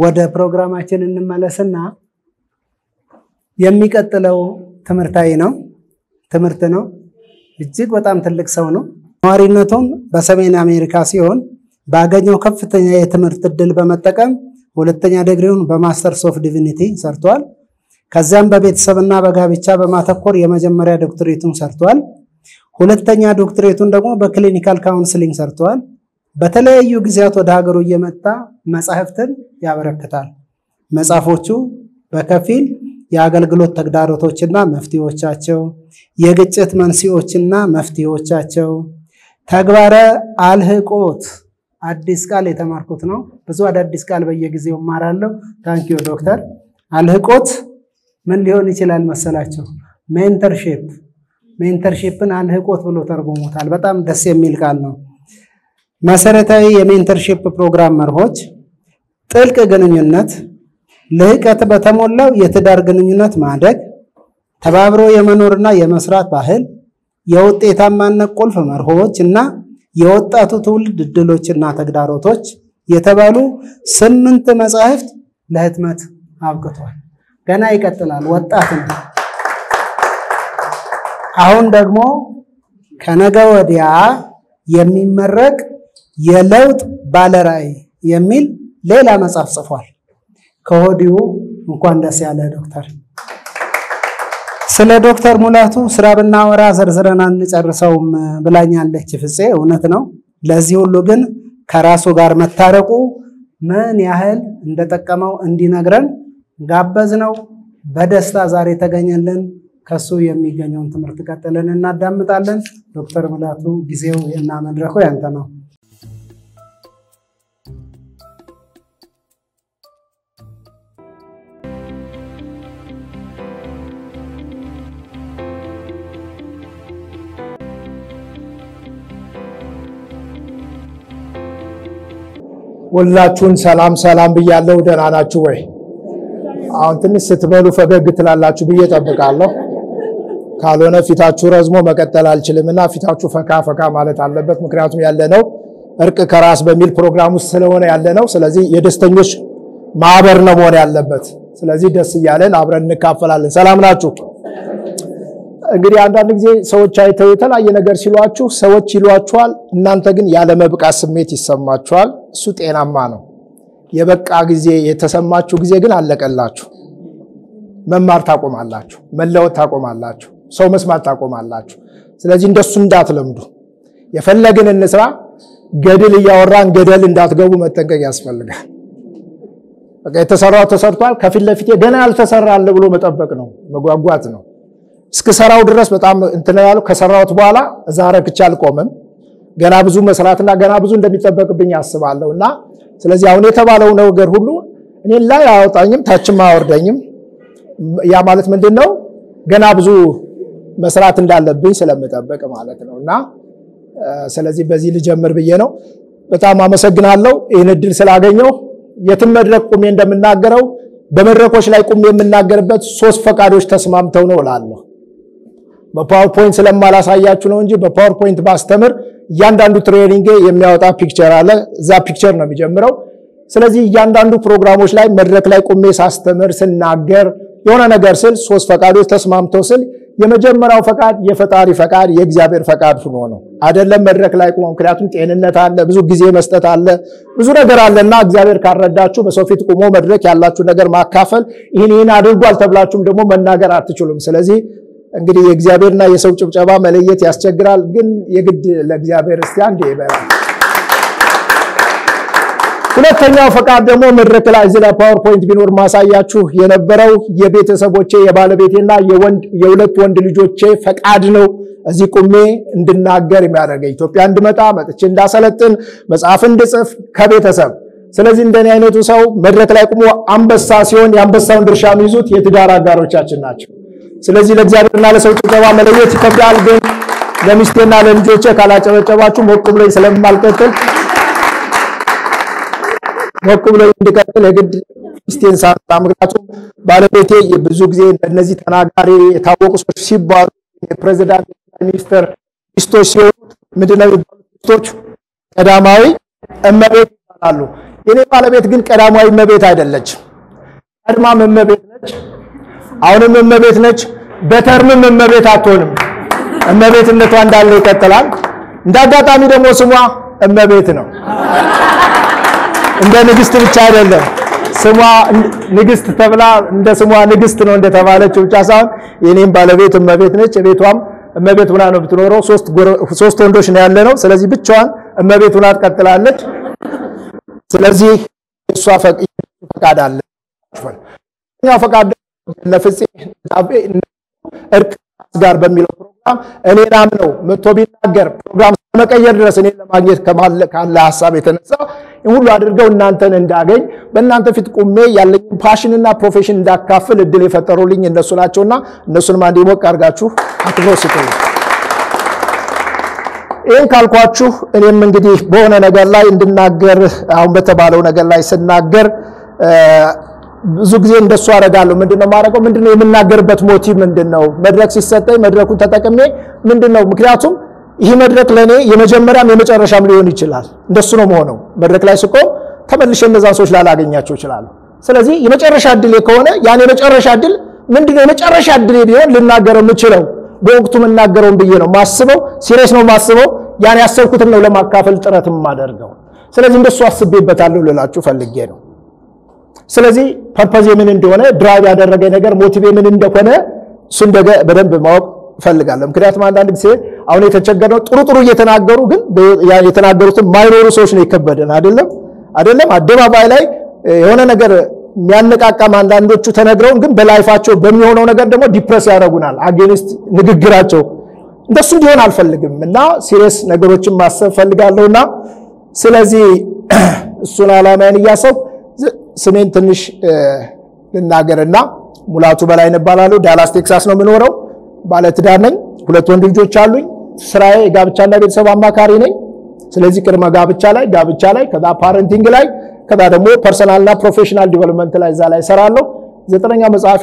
ወደ ፕሮግራማችን እንመለስና የሚቀጥለው ትምህርት ነው እጅግ በጣም ትልቅ ሰው ነው ነዋሪነቱም በሰሜን አሜሪካ ሲሆን ባገኘው ከፍተኛ የትምህርት ዕድል በመጠቀም ሁለተኛ ዲግሪውን በማስተርስ ኦፍ ዲቪኒቲ ሰርቷል ከዛም በቤተሰብና በጋብቻ በማተኮር የመጀመሪያ ዶክትሬቱን ሰርቷል ሁለተኛ ዶክትሬቱን ደግሞ በክሊኒካል ካውንስሊንግ ሰርቷል በተለያዩ ጊዜያት ወደ ሀገሩ እየመጣ መጻሕፍትን ያበረክታል መጻፎቹ በከፊል የአገልግሎት ተግዳሮቶችና መፍትሄዎቻቸው የግጭት መንስኤዎችና መፍትሄዎቻቸው ተግባረ አልህቆት አዲስ ቃል የተማርኩት ነው ብዙ አዳዲስ ቃል በየጊዜው ማራለሁ ታንኪዩ ዶክተር አልህቆት ምን ሊሆን ይችላል መሰላችሁ ሜንተርሺፕን አልህቆት ብሎ ተርጉሞታል በጣም ደስ የሚል ቃል ነው መሰረታዊ የሜንተርሺፕ ፕሮግራም መርሆች ጥልቅ ግንኙነት ለህቀት በተሞላው የትዳር ግንኙነት ማደግ ተባብሮ የመኖርና የመስራት ባህል የውጤታማነት ቁልፍ መርሆችና የወጣቱ ትውልድ ዕድሎችና ተግዳሮቶች የተባሉ 8 መጻሕፍት ለህትመት አብቅቷል ገና ይቀጥላል ወጣት ነው አሁን ደግሞ ከነገ ወዲያ የሚመረቅ የለውጥ ባለራዕይ የሚል ሌላ መጽሐፍ ጽፏል ከሆዲው እንኳን ደስ ያለ ዶክተር ስለ ዶክተር ሙላቱ ስራ ብናወራ ዘርዝረን አንጨርሰውም ብላኛለች ፍፄ እውነት ነው ለዚህ ሁሉ ግን ከራሱ ጋር መታረቁ ምን ያህል እንደተጠቀመው እንዲነግረን ጋበዝነው በደስታ ዛሬ ተገኘልን ከሱ የሚገኘውን ትምህርት ቀጥለን እናዳምጣለን ዶክተር ሙላቱ ጊዜው እና መድረኩ ያንተ ነው ሁላችሁን ሰላም ብያለሁ ደህና ናችሁ ወይ አሁን ትንሽ ስትበሉ ፈገግ ትላላችሁ ብዬ ጠብቃለሁ ካልሆነ ፊታችሁ ረዝሞ መቀጠል አልችልምና ፊታችሁ ፈካ ማለት አለበት ምክንያቱም ያለነው እርቅ ከራስ በሚል ፕሮግራም ውስጥ ስለሆነ ያለነው ስለዚህ የደስተኞች ማህበር ነው መሆን ያለበት ስለዚህ ደስ ይያለን አብረን እንካፈላለን ሰላም ናችሁ እንግዲህ አንዳንድ ጊዜ ሰዎች አይተው የተለያየ ነገር ሲሏችሁ ሰዎች ይሏችኋል እናንተ ግን ያለ መብቃት ስሜት ይሰማችኋል እሱ ጤናማ ነው የበቃ ጊዜ የተሰማችሁ ጊዜ ግን አለቀላችሁ መማር ታቆማላችሁ መለወጥ ታቆማላችሁ ሰው መስማት ታቆማላችሁ ስለዚህ እንደሱ እንዳትለምዱ የፈለግን እንስራ ገድል ያወራን ገደል እንዳትገቡ መጠንቀቅ ያስፈልጋል በቃ የተሰራው ተሰርቷል ከፊት ለፊት ገና ያልተሰራል ብሎ መጠበቅ ነው መጓጓት ነው እስከሰራው ድረስ በጣም እንትናያለው ከሰራውት በኋላ ዛሬክቻ አልቆምም ገና ብዙ መስራትና ገና ብዙ እንደሚጠበቅብኝ አስባለሁና ስለዚህ አሁን የተባለው ነገር ሁሉ እኔ ላይ አውጣኝም ታችም አወርደኝም ያ ማለት ምንድነው ገና ብዙ መስራት እንዳለብኝ ስለምጠበቅ ማለት ነውና ስለዚህ በዚህ ልጀምር ብዬ ነው በጣም አመሰግናለሁ ይሄን እድል ስላገኘው የትም መድረክ ቁሜ እንደምናገረው በመድረኮች ላይ ቁሜ የምናገርበት 3 ፈቃዶች ተስማምተው ነው እላለሁ በፓወርፖይንት ስለማላሳያችሁ ነው እንጂ በፓወርፖይንት ባስተምር ያንዳንዱ ትሬኒንግ የሚያወጣ ፒክቸር አለ እዛ ፒክቸር ነው የሚጀምረው ስለዚህ ያንዳንዱ ፕሮግራሞች ላይ መድረክ ላይ ቁሜ ሳስተምር ስናገር የሆነ ነገር ስል 3 ፈቃዶች ተስማምተው ስል የመጀመሪያው ፈቃድ የፈጣሪ ፈቃድ የእግዚአብሔር ፈቃድ ሆኖ ነው አይደለም መድረክ ላይ ቆም ምክንያቱም ጤንነት አለ ብዙ ጊዜ መስጠት አለ ብዙ ነገር አለና እግዚአብሔር ካረዳችሁ በሰው ፊት ቆሞ መድረክ ያላችሁ ነገር ማካፈል ይሄን አድርጓል ተብላችሁም ደግሞ መናገር አትችሉም ስለዚህ እንግዲህ የእግዚአብሔርና የሰው ጭብጨባ መለየት ያስቸግራል ግን የግድ ለእግዚአብሔር እስቲ አንዴ ይበላል ሁለተኛው ፈቃድ ደግሞ መድረክ ላይ ዝላ ፓወርፖይንት ቢኖር ማሳያችሁ የነበረው የቤተሰቦቼ የባለቤቴና የሁለት ወንድ ልጆቼ ፈቃድ ነው እዚህ ቁሜ እንድናገር የሚያደርገኝ ኢትዮጵያ እንድመጣ መጥቼ እንዳሰለጥን መጽሐፍ እንድጽፍ ከቤተሰብ ስለዚህ እንደኔ አይነቱ ሰው መድረክ ላይ ቆሞ አንበሳ ሲሆን የአንበሳውን ድርሻ የሚይዙት የትዳር አጋሮቻችን ናቸው ስለዚህ ለእግዚአብሔርና ለሰው ጭብጨባ መለየት ይከብዳል ግን ለሚስቴና ለልጆቼ ካላጨበጨባችሁ ሞቅ ብለኝ ስለማልቀጥል ሞቅ ብለኝ እንድቀጥል የግድ ሚስቴን ሳምግራችሁ ባለቤቴ ብዙ ጊዜ እነዚህ ተናጋሪ የታወቁ ሰዎች ሲባሉ የፕሬዝዳንት ሚኒስተር ሚስቶች ሲሆኑ ምንድነው ሚስቶች ቀዳማዊ እመቤት ይባላሉ። የኔ ባለቤት ግን ቀዳማዊ እመቤት አይደለችም። ቀድማም እመቤት ነች፣ አሁንም እመቤት ነች፣ በተርምም እመቤት አትሆንም። እመቤትነቷ እንዳለ ይቀጥላል። እንዳጋጣሚ ደግሞ ስሟ እመቤት ነው። እንደ ንግስት ብቻ አይደለም ስሟ ንግስት ተብላ እንደ ስሟ ንግስት ነው እንደተባለች ብቻ ሳይሆን የኔም ባለቤት እመቤት ነች። ቤቷም እመቤት ሆና ነው ብትኖረው ሶስት ወንዶች ነው ያለነው። ስለዚህ ብቻዋን እመቤት ሆና ትቀጥላለች። ስለዚህ እሷ ፈቃድ አለ። ያ ፈቃድ ለፍፄ እርቅ ጋር በሚለው ፕሮግራም እኔናም ነው መጥቶ ቢናገር ፕሮግራም መቀየር ድረስ እኔን ለማግኘት ካለ ሐሳብ የተነሳ ሁሉ አድርገው እናንተን እንዳገኝ በእናንተ ፊት ቁሜ ያለኝ ፓሽንና ፕሮፌሽን እንዳካፍል እድል የፈጠሩልኝ እነሱ ናቸውና እነሱንም አንዴ ሞቅ አድርጋችሁ አክብሮ ስጡኝ። ይሄን ካልኳችሁ እኔም እንግዲህ በሆነ ነገር ላይ እንድናገር አሁን በተባለው ነገር ላይ ስናገር ብዙ ጊዜ እንደሱ አደርጋለሁ። ምንድነው ማረጋው? ምንድነው የምናገርበት ሞቲቭ ምንድነው? መድረክ ሲሰጠኝ መድረኩን ተጠቅሜ ምንድነው ምክንያቱም ይሄ መድረክ ለኔ የመጀመሪያም የመጨረሻም ሊሆን ይችላል። እንደሱ ነው መሆነው። መድረክ ላይ ስቆም ተመልሼ እነዛን ሰዎች ላላገኛቸው ይችላል። ስለዚህ የመጨረሻ እድል ከሆነ ያን የመጨረሻ እድል ምንድነው የመጨረሻ እድል ቢሆን ልናገረው የምችለው በወቅቱ መናገረውን ብዬ ነው ማስበው። ሲሪየስ ነው ማስበው። ያን ያሰብኩትን ነው ለማካፈል ጥረት ማደርገው። ስለዚህ እንደሱ አስቤበታለሁ ልላችሁ ፈልጌ ነው። ስለዚህ ፐርፐዝ ምን እንደሆነ ድራይቭ ያደረገ ነገር ሞቲቭ ምን እንደሆነ እሱን በደንብ ማወቅ ፈልጋለሁ። ምክንያቱም አንዳንድ ጊዜ አሁን የተቸገረው ጥሩ እየተናገሩ ግን የተናገሩትን ማይኖሩ ሰዎች ነው ይከበደን አይደለም አደባባይ ላይ የሆነ ነገር የሚያነቃቃም አንዳንዶቹ ተነግረው ግን በላይፋቸው በሚሆነው ነገር ደግሞ ዲፕረስ ያደርጉናል አጌንስት ንግግራቸው። እንደሱ እንዲሆን አልፈልግም እና ሲሪየስ ነገሮችን ማሰብ ፈልጋለሁና ስለዚህ እሱን አላማዬን እያሰብኩ ስሜን ትንሽ ልናገርና ሙላቱ በላይ እባላለሁ። ዳላስ ቴክሳስ ነው የምኖረው። ባለ ትዳር ነኝ። 2 ወንድ ልጆች አሉኝ። ስራዬ ጋብቻና ቤተሰብ አማካሪ ነኝ። ስለዚህ ቅድመ ጋብቻ ላይ ከዛ ፓረንቲንግ ላይ ከዛ ደግሞ ፐርሰናልና ፕሮፌሽናል ዲቨሎፕመንት ላይ እዛ ላይ ሰራለሁ። 9ኛ መጽሐፌ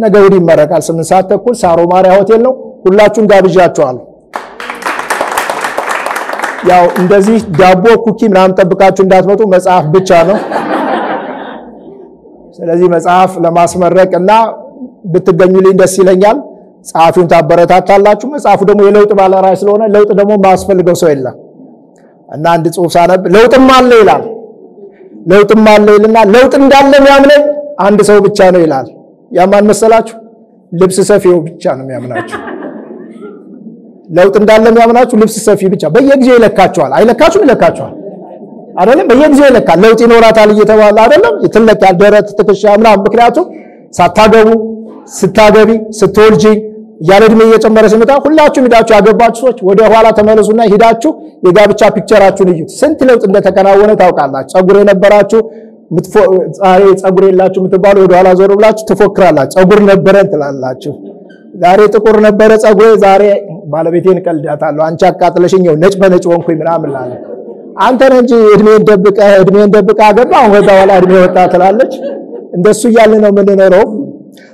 ነገ ወዲ ይመረቃል 8 ሰዓት ተኩል ሳሮ ማሪያ ሆቴል ነው። ሁላችሁም ጋብዣችኋለሁ። ያው እንደዚህ ዳቦ ኩኪ ምናምን ጠብቃችሁ እንዳትመጡ መጽሐፍ ብቻ ነው። ስለዚህ መጽሐፍ ለማስመረቅና ብትገኙልኝ ደስ ይለኛል። ጻፊውን ታበረታታላችሁ። መጽሐፉ ደግሞ የለውጥ ባለራዕይ ስለሆነ ለውጥ ደግሞ ማስፈልገው ሰው የለም እና አንድ ጽሑፍ ሳነብ ለውጥም አለ ይላል። ለውጥም አለ ይልና ለውጥ እንዳለ የሚያምነኝ አንድ ሰው ብቻ ነው ይላል። ያማን መሰላችሁ? ልብስ ሰፊው ብቻ ነው የሚያምናችሁ። ለውጥ እንዳለ የሚያምናችሁ ልብስ ሰፊ ብቻ። በየጊዜው ይለካቸዋል። አይለካችሁም? ይለካቸዋል አይደለም? በየጊዜው ይለካል። ለውጥ ይኖራታል እየተባለ አይደለም? ይተለካል ደረት ትከሻ ምናምን። ምክንያቱም ሳታገቡ ስታገቢ ስትወልጂ ያለ እድሜ እየጨመረ ሲመጣ ሁላችሁም ሄዳችሁ ያገባችሁ ሰዎች ወደ ኋላ ተመለሱና ሄዳችሁ የጋብቻ ፒክቸራችሁን እዩት። ስንት ለውጥ እንደተከናወነ ታውቃላችሁ። ጸጉር የነበራችሁ ዛሬ ጸጉር የላችሁ የምትባሉ ወደ ኋላ ዞር ብላችሁ ትፎክራላችሁ። ጸጉር ነበረን ትላላችሁ። ዛሬ ጥቁር ነበረ ጸጉሬ፣ ዛሬ ባለቤቴን ቀልዳታለሁ አንቺ አቃጥለሽኝ ነጭ በነጭ ሆንኩኝ ምናምን ላለ አንተ ነህ እንጂ እድሜን ደብቀህ አገባ ወደ ኋላ እድሜ ወጣ ትላለች። እንደሱ እያለ ነው የምንኖረው።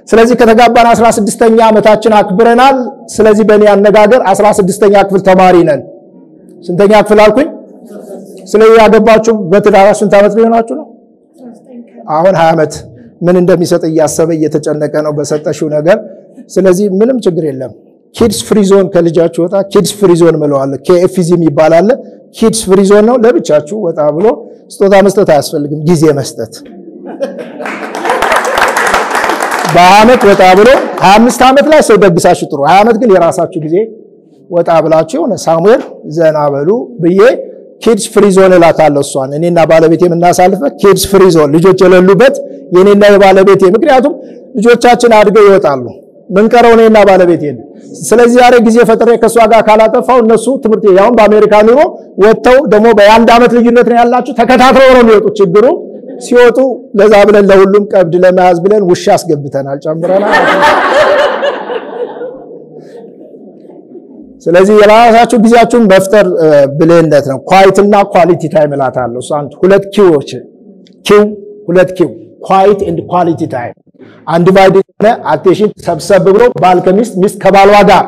ስለዚህ ከተጋባን 16ኛ ዓመታችን አክብረናል። ስለዚህ በእኔ አነጋገር 16ኛ ክፍል ተማሪ ነን። ስንተኛ ክፍል አልኩኝ? ስለዚህ ያገባችሁ በትዳር ስንት ዓመት ሊሆናችሁ ነው? አሁን 20 ዓመት ምን እንደሚሰጥ እያሰበ እየተጨነቀ ነው በሰጠሽው ነገር። ስለዚህ ምንም ችግር የለም። ኪድስ ፍሪ ዞን ከልጃችሁ ወጣ ኪድስ ፍሪ ዞን ማለት KFZ ይባላል። ኪድስ ፍሪ ዞን ነው። ለብቻችሁ ወጣ ብሎ ስጦታ መስጠት አያስፈልግም፣ ጊዜ መስጠት። በአመት ወጣ ብሎ 25 ዓመት ላይ ሰው ደግሳችሁ ጥሩ። 20 ዓመት ግን የራሳችሁ ጊዜ ወጣ ብላችሁ ነው ሳሙኤል ዘና በሉ ብዬ ኪድስ ፍሪ ዞን እላታለሁ። እሷን እኔና ባለቤቴ የምናሳልፈው ኪድስ ፍሪ ዞን ልጆች የሌሉበት የኔና የባለቤቴ። ምክንያቱም ልጆቻችን አድገው ይወጣሉ። ምን ቀረው እኔና ባለቤቴ። ስለዚህ ዛሬ ጊዜ ፈጥሬ ከሷ ጋር ካላጠፋው እነሱ ትምህርት ያውን በአሜሪካ ኑሮ ወጥተው ደግሞ በአንድ ዓመት ልዩነት ነው ያላችሁ ተከታትለው ነው የሚወጡት። ችግሩ ሲወጡ ለዛ ብለን ለሁሉም ቀብድ ለመያዝ ብለን ውሻ አስገብተናል ጨምረናል። ስለዚህ የራሳችሁ ጊዜያችሁን መፍጠር ብለነት ነው። ኳይትና ኳሊቲ ታይም እላታለሁ። እሷን ሁለት ኪዎች ሁለት ኪው ኳይት ኤንድ ኳሊቲ ታይም አንድ ባይድ ሆነ አቴንሽን ሰብሰብ ብሎ ባል ከሚስት ሚስት ከባሏ ጋር።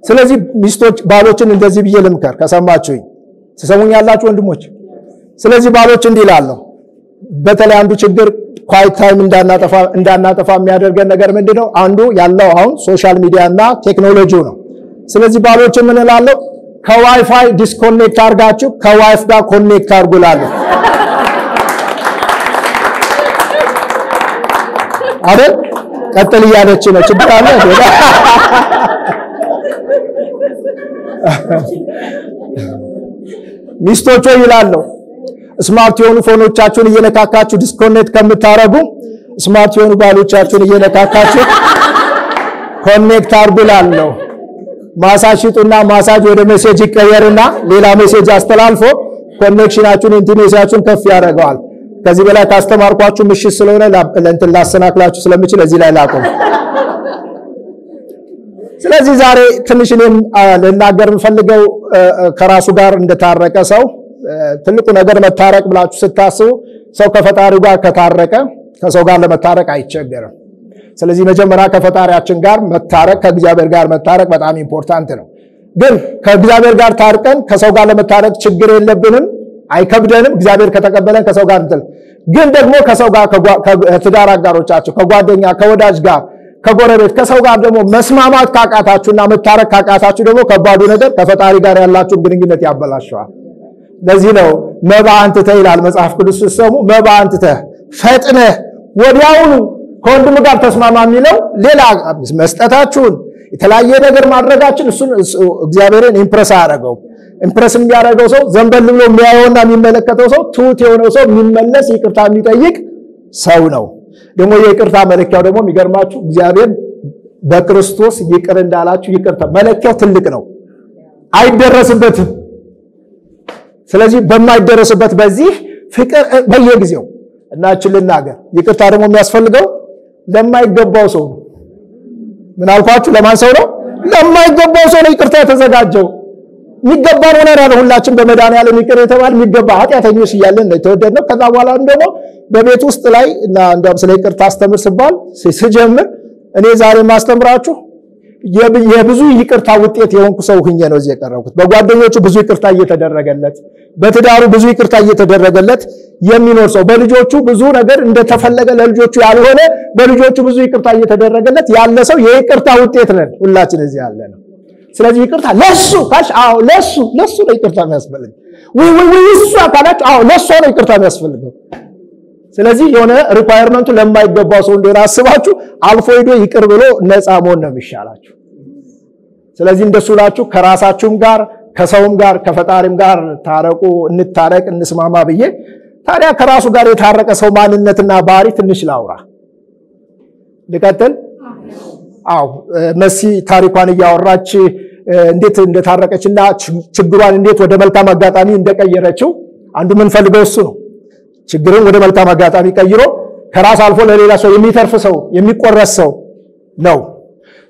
ስለዚህ ሚስቶች ባሎችን እንደዚህ ብዬ ልምከር ከሰማችሁኝ ትሰሙኛላችሁ ወንድሞች? ስለዚህ ባሎች እንዲላሉ በተለይ አንዱ ችግር ኳይት ታይም እንዳናጠፋ የሚያደርገን ነገር ምንድነው? አንዱ ያለው አሁን ሶሻል ሚዲያና ቴክኖሎጂው ነው። ስለዚህ ባሎች ምን እላለሁ? ከዋይፋይ ዲስኮኔክት አድርጋችሁ ከዋይፍ ጋር ኮኔክት አድርጉላለሁ አይደል? ቀጥል እያለች ነው ችግር አለ ሚስቶች ይላሉ ስማርት የሆኑ ፎኖቻችሁን እየነካካችሁ ዲስኮኔክት ከምታረጉ ስማርት የሆኑ ባሎቻችሁን እየነካካችሁ ኮኔክት አድርጉላለሁ። ማሳጅጡና ማሳጅ ወደ ሜሴጅ ይቀየርና ሌላ ሜሴጅ አስተላልፎ ኮኔክሽናችሁን ኢንቲሜሲያችሁን ከፍ ያደርገዋል። ከዚህ በላይ ካስተማርኳችሁ ምሽት ስለሆነ ለእንትን ላሰናክላችሁ ስለምችል እዚህ ላይ ላቆም። ስለዚህ ዛሬ ትንሽ እኔም ልናገር የምፈልገው ከራሱ ጋር እንደታረቀ ሰው ትልቁ ነገር መታረቅ ብላችሁ ስታስቡ ሰው ከፈጣሪው ጋር ከታረቀ ከሰው ጋር ለመታረቅ አይቸገርም። ስለዚህ መጀመሪያ ከፈጣሪያችን ጋር መታረቅ ከእግዚአብሔር ጋር መታረቅ በጣም ኢምፖርታንት ነው። ግን ከእግዚአብሔር ጋር ታርቀን ከሰው ጋር ለመታረቅ ችግር የለብንም፣ አይከብደንም። እግዚአብሔር ከተቀበለን ከሰው ጋር እንትን ግን ደግሞ ከሰው ጋር ከትዳር አጋሮቻችሁ ከጓደኛ ከወዳጅ ጋር ከጎረቤት ከሰው ጋር ደግሞ መስማማት ካቃታችሁና መታረቅ ካቃታችሁ ደግሞ ከባዱ ነገር ከፈጣሪ ጋር ያላችሁን ግንኙነት ያበላሽዋል። ለዚህ ነው መባ አንተተ ይላል መጽሐፍ ቅዱስ ሲሰሙ መባ አንተተ ፈጥነህ ወዲያውኑ ከወንድም ጋር ተስማማ የሚለው ሌላ መስጠታችሁን የተለያየ ነገር ማድረጋችን እሱን እግዚአብሔርን ኢምፕረስ አያደርገው። ኢምፕረስ የሚያደርገው ሰው ዘንበል ብሎ የሚያየውና የሚመለከተው ሰው ትሁት የሆነው ሰው የሚመለስ ይቅርታ የሚጠይቅ ሰው ነው። ደግሞ የይቅርታ መለኪያው ደግሞ የሚገርማችሁ እግዚአብሔር በክርስቶስ ይቅር እንዳላችሁ ይቅርታ መለኪያው ትልቅ ነው፣ አይደረስበትም። ስለዚህ በማይደረስበት በዚህ ፍቅር በየጊዜው እናችን ልናገር ይቅርታ ደግሞ የሚያስፈልገው ለማይገባው ሰው ነው። ምን አልኳችሁ? ለማን ሰው ነው? ለማይገባው ሰው ነው ይቅርታ የተዘጋጀው። የሚገባ ነው ነው ሁላችን በመድኃኒዓለም ይቅር የተባል የሚገባ ኃጢአተኞች እያለን ነው የተወደድነው። ከዛ በኋላ ደግሞ በቤት ውስጥ ላይ እና እንደውም ስለ ይቅርታ አስተምር ሲባል ስጀምር እኔ ዛሬ ማስተምራችሁ የብዙ ይቅርታ ውጤት የሆንኩ ሰው ሆኜ ነው እዚህ የቀረብኩት። በጓደኞቹ ብዙ ይቅርታ እየተደረገለት፣ በትዳሩ ብዙ ይቅርታ እየተደረገለት የሚኖር ሰው፣ በልጆቹ ብዙ ነገር እንደተፈለገ ለልጆቹ ያልሆነ በልጆቹ ብዙ ይቅርታ እየተደረገለት ያለ ሰው የይቅርታ ውጤት ነን ሁላችን እዚህ ያለ ነው። ስለዚህ ይቅርታ ለሱ ካሽ አዎ ለሱ ነው ይቅርታ የሚያስፈልግ ወይ እሱ አካላችሁ አዎ ለሱ ነው ይቅርታ የሚያስፈልገው። ስለዚህ የሆነ ሪኳየርመንቱ ለማይገባው ሰው እንደሆነ አስባችሁ አልፎ ሄዶ ይቅር ብሎ ነፃ መሆን ነው የሚሻላችሁ። ስለዚህ እንደሱላችሁ ከራሳችሁም ጋር ከሰውም ጋር ከፈጣሪም ጋር ታረቁ፣ እንታረቅ፣ እንስማማ ብዬ ታዲያ ከራሱ ጋር የታረቀ ሰው ማንነትና ባህሪ ትንሽ ላውራ። ልቀጥል? አዎ መሲ ታሪኳን እያወራች እንዴት እንደታረቀችና ችግሯን እንዴት ወደ መልካም አጋጣሚ እንደቀየረችው አንዱ ምን ፈልገው እሱ ነው። ችግርን ወደ መልካም አጋጣሚ ቀይሮ ከራስ አልፎ ለሌላ ሰው የሚተርፍ ሰው የሚቆረስ ሰው ነው።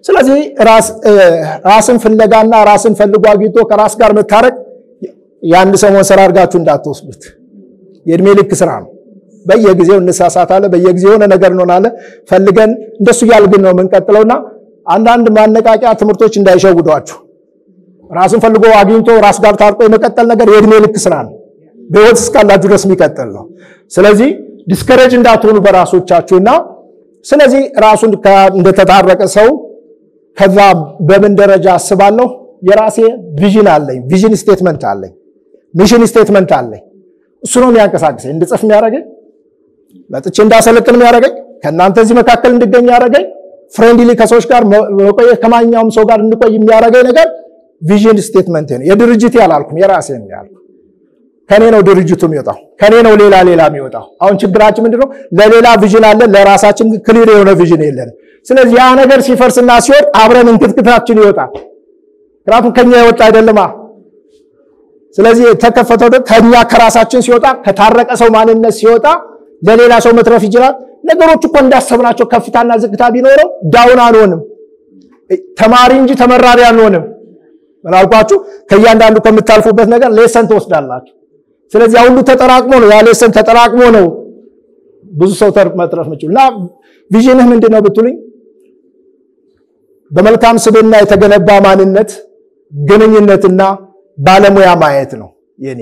ስለዚህ ራስን ፍለጋና ራስን ፈልጎ አግኝቶ ከራስ ጋር መታረቅ የአንድ ሰሞን ስራ አድርጋችሁ እንዳትወስዱት። የእድሜ ልክ ስራ ነው። በየጊዜው እንሳሳታለን፣ በየጊዜው የሆነ ነገር እንሆናለን። ፈልገን እንደሱ ያልግን ነው የምንቀጥለውና አንዳንድ ማነቃቂያ ትምህርቶች እንዳይሸውዷችሁ። ራስን ፈልጎ አግኝቶ ራስ ጋር ታርቆ የመቀጠል ነገር የእድሜ ልክ ስራ ነው። በህይወት እስካላችሁ ድረስ የሚቀጥል ነው። ስለዚህ ዲስከሬጅ እንዳትሆኑ በራሶቻችሁና ስለዚህ ራሱን እንደተታረቀ ሰው ከዛ በምን ደረጃ አስባለሁ? የራሴ ቪዥን አለኝ፣ ቪዥን ስቴትመንት አለኝ፣ ሚሽን ስቴትመንት አለኝ። እሱ ነው የሚያንቀሳቅሰኝ፣ እንድጽፍ የሚያደርገኝ፣ ለጥቼ እንዳሰለጥን የሚያደርገኝ፣ ከእናንተ እዚህ መካከል እንድገኝ ያደርገኝ፣ ፍሬንድሊ ከሰዎች ጋር መቆየት ከማንኛውም ሰው ጋር እንድቆይ የሚያደርገኝ ነገር ቪዥን ስቴትመንት ነው። የድርጅት ያላልኩም የራሴ ነው ያልኩ። ከኔ ነው ድርጅቱ የሚወጣው፣ ከኔ ነው ሌላ የሚወጣው። አሁን ችግራችን ምንድነው? ለሌላ ቪዥን አለ፣ ለራሳችን ክሊር የሆነ ቪዥን የለንም። ስለዚህ ያ ነገር ሲፈርስና ሲወጣ አብረን እንክትክታችን ይወጣል። ምክንያቱም ከኛ የወጣ አይደለማ። ስለዚህ ተከፈተው ከኛ ከራሳችን ሲወጣ ከታረቀ ሰው ማንነት ሲወጣ ለሌላ ሰው መትረፍ ይችላል። ነገሮች እኮ እንዳሰብናቸው ከፍታና ዝቅታ ቢኖረው ዳውን አንሆንም። ተማሪ እንጂ ተመራሪ አንሆንም። ምናልባችሁ ከእያንዳንዱ ከምታልፉበት ነገር ሌሰን ትወስዳላችሁ። ስለዚህ ሁሉ ተጠራቅሞ ነው ያ ሌሰን ተጠራቅሞ ነው ብዙ ሰው መትረፍ ምችልና ቪዥንህ ምንድነው ብትሉኝ በመልካም ስብዕና የተገነባ ማንነት ግንኙነትና ባለሙያ ማየት ነው የኔ።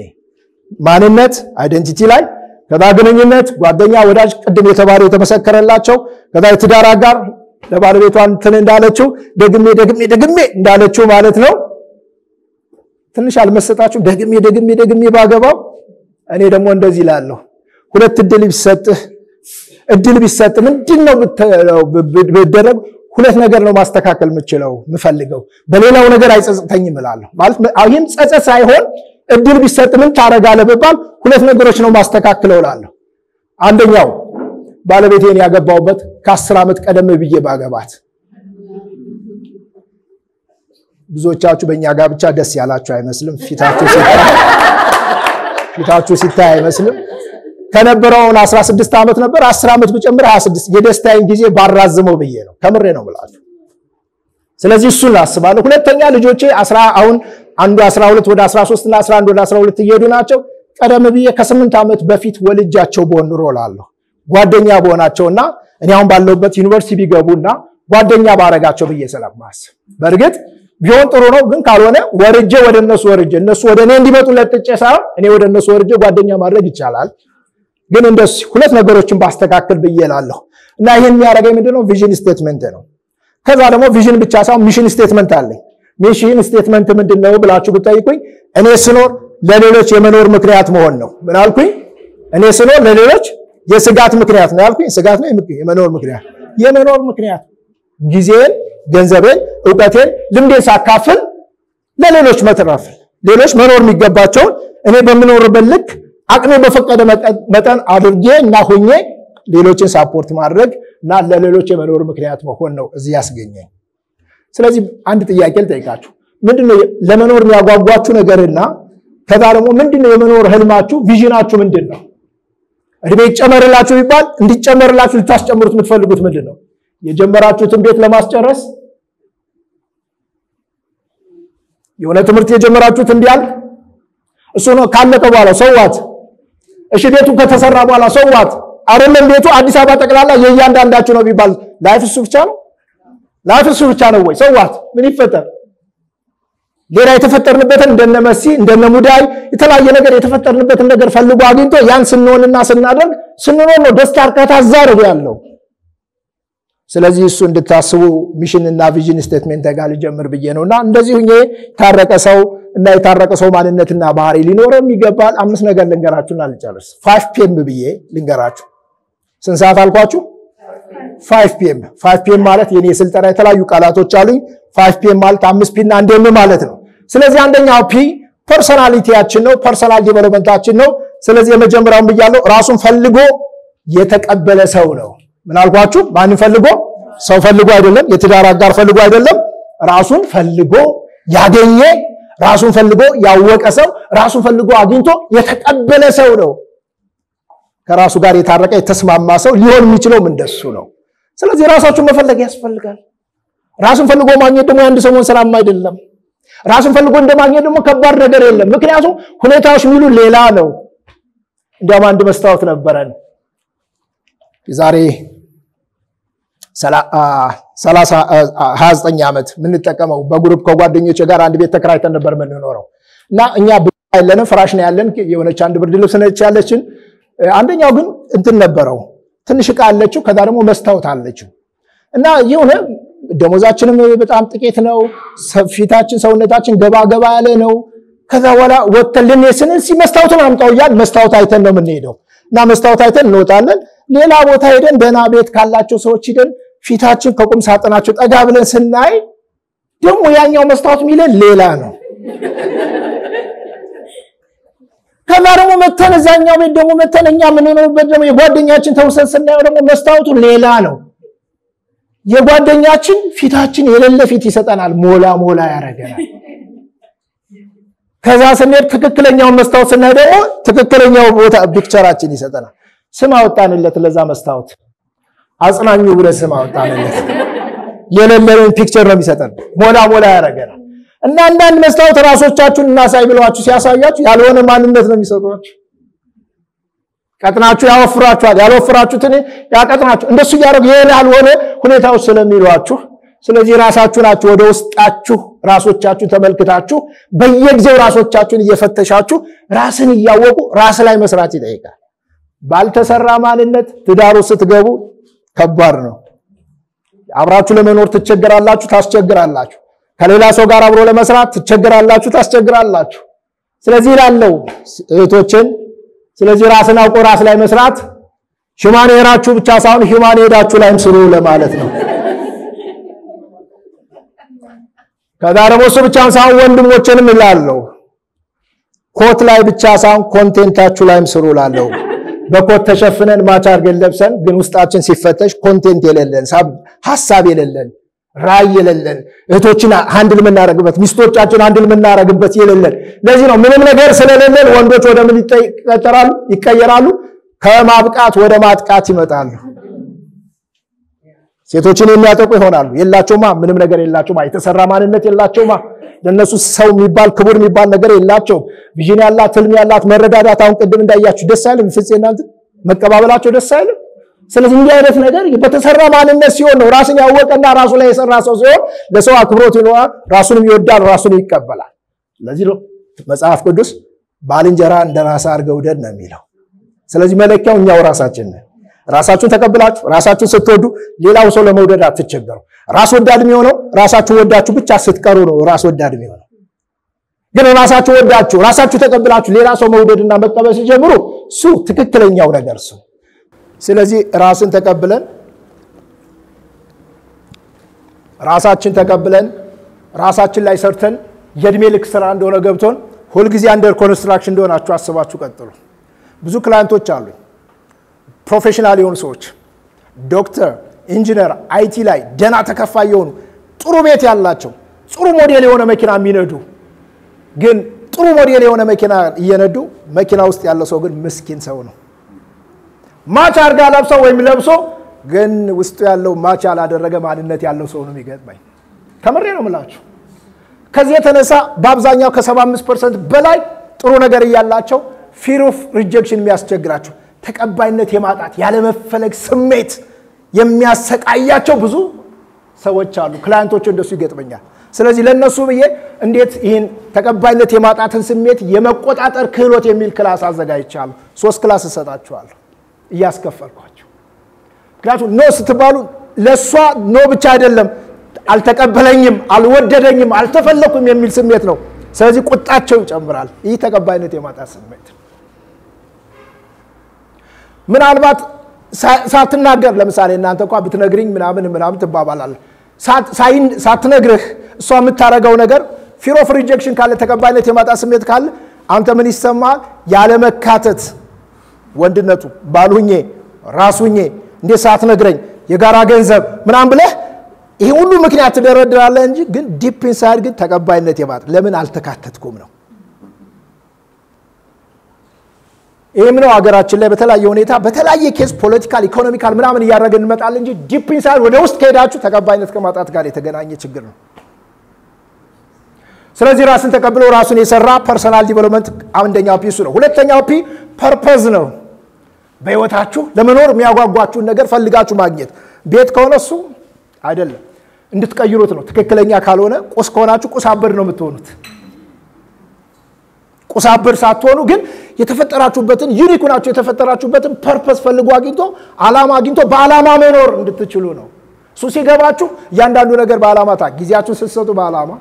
ማንነት አይደንቲቲ ላይ ከዛ ግንኙነት ጓደኛ ወዳጅ ቅድም የተባለው የተመሰከረላቸው ከዛ የትዳር አጋር ለባለቤቷ እንትን እንዳለችው ደግሜ እንዳለችው ማለት ነው ትንሽ አልመሰጣችሁ ደግሜ ባገባው እኔ ደግሞ እንደዚህ ይላለሁ ሁለት እድል ቢሰጥ ምንድነው በደረብ ሁለት ነገር ነው ማስተካከል የምችለው ምፈልገው በሌላው ነገር አይጸጽተኝም እላለሁ ማለት አሁን ጸጸት ሳይሆን እድል ቢሰጥ ምን ታረጋለህ በባል ሁለት ነገሮች ነው ማስተካከለው እላለሁ አንደኛው ባለቤቴን ያገባውበት ከ10 ዓመት ቀደም ብዬ ባገባት ብዙዎቻችሁ በእኛ ጋብቻ ደስ ያላችሁ አይመስልም ፊታችሁ ሲታይ አይመስልም ከነበረው 16 ዓመት ነበር 10 ዓመት ብጨምር 26 የደስታዬን ጊዜ ባራዝመው ብዬ ነው ከምሬ ነው ብላችሁ ስለዚህ እሱን አስባለሁ ሁለተኛ ልጆቼ አሁን አንዱ 12 ወደ 13 እና 11 ወደ 12 እየሄዱ ናቸው ቀደም ብዬ ከ8 ዓመት በፊት ወልጃቸው በሆን ሮላለሁ ጓደኛ በሆናቸውና እኔ አሁን ባለውበት ዩኒቨርሲቲ ቢገቡና ጓደኛ ባረጋቸው ብዬ ስለማስብ በርግጥ ቢሆን ጥሩ ነው ግን ካልሆነ ወርጄ ወደ እነሱ ወደ እኔ እንዲመጡ ለጥጬ ሳይሆን እኔ ወደ እነሱ ወርጄ ጓደኛ ማድረግ ይቻላል ግን እንደዚህ ሁለት ነገሮችን ባስተካከል ብዬላለሁ እና ይሄን የሚያረጋኝ ምንድነው ቪዥን ስቴትመንት ነው ከዛ ደግሞ ቪዥን ብቻ ሳይሆን ሚሽን ስቴትመንት አለኝ ሚሽን ስቴትመንት ምንድነው ብላችሁ ብትጠይቁኝ እኔ ስኖር ለሌሎች የመኖር ምክንያት መሆን ነው ምን አልኩኝ እኔ ስኖር ለሌሎች የስጋት ምክንያት ነው ያልኩኝ ስጋት ነው የመኖር ምክንያት ጊዜን ገንዘቤን ዕውቀቴን ልምዴን ሳካፍል ለሌሎች መትረፍ ሌሎች መኖር የሚገባቸው እኔ በመኖርበት ልክ አቅሜ በፈቀደ መጠን አድርጌ እና ሆኜ ሌሎችን ሳፖርት ማድረግ እና ለሌሎች የመኖር ምክንያት መሆን ነው እዚህ ያስገኘኝ ስለዚህ አንድ ጥያቄ ልጠይቃችሁ ምንድነው ለመኖር የሚያጓጓችሁ ነገርና ከዛ ደግሞ ምንድነው የመኖር ህልማችሁ ቪዥናችሁ ምንድነው እድሜ ይጨመርላችሁ ይባል እንዲጨመርላችሁ ልታስጨምሩት የምትፈልጉት ምንድነው የጀመራችሁትን ቤት ለማስጨረስ የሆነ ትምህርት የጀመራችሁት እንዲያልቅ እሱ ነው ካለቀ በኋላ ሰዋት እሺ ቤቱ ከተሰራ በኋላ ሰዋት አይደለም ቤቱ አዲስ አበባ ጠቅላላ የእያንዳንዳችሁ ነው ቢባል ላይፍ እሱ ብቻ ነው ወይ ሰዋት ምን ይፈጠር ሌላ የተፈጠርንበትን እንደነመሲ እንደነሙዳይ የተለያየ ነገር የተፈጠርንበትን ነገር ፈልጎ አግኝቶ ያን ስንሆንና ስንኖር ነው ደስታ እርካታ ዛሬ ያለው ስለዚህ እሱ እንድታስቡ ሚሽን እና ቪዥን ስቴትመንት ጋር ሊጀምር ብዬ ነውና እንደዚህ ሁኜ የታረቀ ሰው ማንነትና ባህሪ ሊኖረው ይገባል 5 ነገር ልንገራችሁና ልጨርስ 5 ፒኤም ብዬ ልንገራችሁ ስንት ሰዓት አልኳችሁ 5 ፒኤም ማለት የኔ ስልጠና የተለያዩ ቃላቶች አሉኝ 5 ፒኤም ማለት 5 ፒ እና እንደም ማለት ነው ስለዚህ አንደኛው ፒ ፐርሰናሊቲያችን ነው ፐርሰናል ዲቨሎፕመንታችን ነው ስለዚህ የመጀመሪያው ብያለሁ ራሱን ፈልጎ የተቀበለ ሰው ነው ምን አልኳችሁ ማንን ፈልጎ ሰው ፈልጎ አይደለም የትዳር አጋር ፈልጎ አይደለም ራሱን ፈልጎ ያገኘ ራሱን ፈልጎ ያወቀ ሰው ራሱን ፈልጎ አግኝቶ የተቀበለ ሰው ነው ከራሱ ጋር የታረቀ የተስማማ ሰው ሊሆን የሚችለው እንደሱ ነው ስለዚህ ራሳችሁን መፈለግ ያስፈልጋል ራሱን ፈልጎ ማግኘት ደግሞ አንድ ሰሞን ሰላም አይደለም ራሱን ፈልጎ እንደማግኘት ደግሞ ከባድ ነገር የለም ምክንያቱም ሁኔታዎች ሚሉ ሌላ ነው እንደማ አንድ መስታወት ነበረን ዛሬ 29 ዓመት ምን ተጠቀመው በግሩፕ ከጓደኞቼ ጋር አንድ ቤት ተከራይተን ነበር የምንኖረው እና እኛ ያለን ፍራሽ ነው ያለን የሆነች አንድ ብርድ ልብስ ነች ያለችን አንደኛው ግን እንትን ነበረው ትንሽ ዕቃ አለችው ከዛ ደግሞ መስታወት አለችው እና የሆነ ደሞዛችንም በጣም ጥቂት ነው ፊታችን ሰውነታችን ገባ ያለ ነው ከዛ በኋላ ወተልን የስንሲ መስታወቱን አምጣው ይላል መስታወት አይተን ነው የምንሄደው እና መስታወት አይተን እንወጣለን ሌላ ቦታ ሄደን ደና ቤት ካላቸው ሰዎች ሄደን ፊታችን ከቁም ሳጥናቸው ጠጋ ብለን ስናይ ደግሞ ያኛው መስታወት ሚለን ሌላ ነው ከዛ ደግሞ መተን እዛኛው ቤት ደግሞ መተን እኛ ምን ሆነበት ደግሞ የጓደኛችን ተውሰን ስናየው ደግሞ መስታወቱ ሌላ ነው የጓደኛችን ፊታችን የሌለ ፊት ይሰጠናል ሞላ ያረጋል ከዛ ስንሄድ ትክክለኛው መስታወት ስናይ ደግሞ ትክክለኛው ቦታ ፒክቸራችን ይሰጠናል ስም አወጣንለት ለዛ መስታወት አጽናኙ ብለን ስም አወጣንለት የሌለውን ፒክቸር ነው የሚሰጠን ሞላ ያረጋል እና አንዳንድ መስታወት ራሶቻችሁን እናሳይ ብለዋችሁ ሲያሳያችሁ ያልሆነ ማንነት ነው የሚሰጧችሁ ቀጥናችሁ ያወፍራችኋል ያልወፍራችሁትን ያቀጥናችሁ እንደሱ ያረግ ያልሆነ ሁኔታው ስለሚሏችሁ ስለዚህ ራሳችሁ ናችሁ ወደ ውስጣችሁ ራሶቻችሁን ተመልክታችሁ በየጊዜው ራሶቻችሁን እየፈተሻችሁ ራስን እያወቁ ራስ ላይ መስራት ይጠይቃል። ባልተሰራ ማንነት ትዳሩ ስትገቡ ከባድ ነው። አብራችሁ ለመኖር ትቸገራላችሁ፣ ታስቸግራላችሁ። ከሌላ ሰው ጋር አብሮ ለመስራት ትቸገራላችሁ፣ ታስቸግራላችሁ። ስለዚህ ላለው እህቶችን ስለዚህ ራስን አውቆ ራስ ላይ መስራት ሂማን ኤራችሁ ብቻ ሳይሆን ሂማን ኤዳችሁ ላይም ስሩ ለማለት ነው። ከዳረሞስ ብቻ ሳይሆን ወንድሞችንም ይላለው ኮት ላይ ብቻ ሳይሆን ኮንቴንታችሁ ላይም ስሩ ላለው በኮት ተሸፍነን ማች አድርገን ለብሰን ግን ውስጣችን ሲፈተሽ ኮንቴንት የሌለን ሐሳብ የሌለን ራይ የሌለን እህቶችን ሃንድል መናረግበት ሚስቶቻችን ሃንድል መናረግበት የሌለን ለዚህ ነው ምንም ነገር ስለሌለን ወንዶች ወደ ምን ይቀየራሉ ከማብቃት ወደ ማጥቃት ይመጣሉ። ሴቶችን የሚያጠቁ ይሆናሉ። የላቸውማ ምንም ነገር የላቸውማ የተሰራ ማንነት የላቸውማ ለነሱ ሰው የሚባል ክቡር የሚባል ነገር የላቸው። ቪዥን ያላት ህልም ያላት መረዳዳት አሁን ቅድም እንዳያችሁ ደስ አይልም? ፍፄናንተ መቀባበላቸው ደስ አይልም? ስለዚህ እንዲህ አይነት ነገር በተሰራ ማንነት ሲሆን ነው ራስን ያወቀና ራሱ ላይ የሰራ ሰው ሲሆን ለሰው አክብሮት ይኖራል፣ ራሱንም ይወዳል፣ ራሱን ይቀበላል። ለዚህ ነው መጽሐፍ ቅዱስ ባልንጀራ እንደራስ አድርገው ውደድ ነው የሚለው። ስለዚህ መለኪያው እኛው ራሳችን ነን። ራሳችሁን ተቀብላችሁ ራሳችሁን ስትወዱ ሌላው ሰው ለመውደድ አትቸገሩ። ራስ ወዳድ የሚሆነው ራሳችሁ ወዳችሁ ብቻ ስትቀሩ ነው ራስ ወዳድ የሚሆነው። ግን ራሳችሁ ወዳችሁ ራሳችሁ ተቀብላችሁ ሌላ ሰው መውደድና መቀበል ሲጀምሩ እሱ ትክክለኛው ነገር እሱ። ስለዚህ ራስን ተቀብለን ራሳችን ላይ ሰርተን የእድሜ ልክ ስራ እንደሆነ ገብቶን ሁሉ ጊዜ አንደር ኮንስትራክሽን እንደሆናችሁ አስባችሁ ቀጥሉ። ብዙ ክላይንቶች አሉ ፕሮፌሽናል የሆኑ ሰዎች ዶክተር፣ ኢንጂነር፣ አይቲ ላይ ደና ተከፋይ የሆኑ ጥሩ ቤት ያላቸው ጥሩ ሞዴል የሆነ መኪና የሚነዱ ግን ጥሩ ሞዴል የሆነ መኪና እየነዱ መኪና ውስጥ ያለው ሰው ግን ምስኪን ሰው ነው። ማች አርጋ ለብሰው ወይም ለብሶ ግን ውስጡ ያለው ማች ያላደረገ ማንነት ያለው ሰው ነው የሚገጥመኝ። ከመሬ ነው የምላችሁ። ከዚህ የተነሳ በአብዛኛው ከ75% በላይ ጥሩ ነገር እያላቸው ፊር ኦፍ ሪጀክሽን የሚያስቸግራቸው ተቀባይነት የማጣት ያለ መፈለግ ስሜት የሚያሰቃያቸው ብዙ ሰዎች አሉ። ክላይንቶች እንደሱ ይገጥመኛል። ስለዚህ ለነሱ ብዬ እንዴት ይሄን ተቀባይነት የማጣትን ስሜት የመቆጣጠር ክህሎት የሚል ክላስ አዘጋጅቻለሁ። 3 ክላስ እሰጣችኋለሁ እያስከፈልኳቸው። ምክንያቱም ኖ ስትባሉ ለሷ ኖ ብቻ አይደለም አልተቀበለኝም፣ አልወደደኝም፣ አልተፈለኩም የሚል ስሜት ነው። ስለዚህ ቁጣቸው ይጨምራል። ይህ ተቀባይነት የማጣት ስሜት ምናልባት ሳትናገር ለምሳሌ እናንተ እንኳን ብትነግሪኝ ምናምን ትባባላለህ። ሳትነግርህ እሷ የምታረጋው ነገር ፊር ኦፍ ሪጀክሽን ካለ ተቀባይነት የማጣት ስሜት ካለ አንተ ምን ይሰማል? ያለ መካተት ወንድነቱ ባሉኜ ራሱኜ እንደ ሳትነግረኝ የጋራ ገንዘብ ምናምን ብለህ ይሄ ሁሉ ምክንያት ትደረድራለህ እንጂ ግን ዲፕ ኢንሳይድ ግን ተቀባይነት የማጣት ለምን አልተካተትኩም ነው። ይሄም ነው ሀገራችን ላይ በተለያየ ሁኔታ በተለያየ ኬስ ፖለቲካል ኢኮኖሚካል ምናምን እያደረገን እንመጣለን እንጂ ዲፕ ኢንሳይድ ወደ ውስጥ ከሄዳችሁ ተቀባይነት ከማጣት ጋር የተገናኘ ችግር ነው። ስለዚህ ራስን ተቀብሎ ራሱን የሰራ ፐርሰናል ዲቨሎፕመንት አንደኛው ፒስ ነው። ሁለተኛው ፒ ፐርፐዝ ነው። በህይወታችሁ ለመኖር የሚያጓጓችሁን ነገር ፈልጋችሁ ማግኘት። ቤት ከሆነ እሱ አይደለም እንድትቀይሩት ነው። ትክክለኛ ካልሆነ ቁስ ከሆናችሁ ቁስ አበድ ነው የምትሆኑት። ቁስ አበድ ሳትሆኑ ግን የተፈጠራችሁበትን ዩኒክ ሆናችሁ የተፈጠራችሁበትን ፐርፐዝ ፈልጉ አግኝቶ ዓላማ አግኝቶ በዓላማ መኖር እንድትችሉ ነው። እሱ ሲገባችሁ እያንዳንዱ ነገር በዓላማ ጊዜያችሁን ስትሰጡ በዓላማ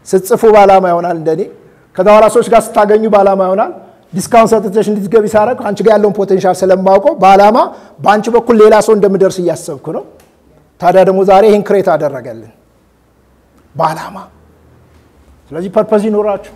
ስትጽፉ በዓላማ ይሆናል። እንደኔ ከዛዋላ ሰዎች ጋር ስታገኙ በዓላማ ይሆናል። ዲስካውንት ሰጥተሽ እንድትገቢ ሳረክ አንቺ ጋር ያለውን ፖቴንሻል ስለማውቀው በዓላማ በአንቺ በኩል ሌላ ሰው እንደምደርስ እያሰብኩ ነው። ታዲያ ደግሞ ዛሬ ይሄን ክሬት አደረገልን በዓላማ። ስለዚህ ፐርፐዝ ይኖራችሁ።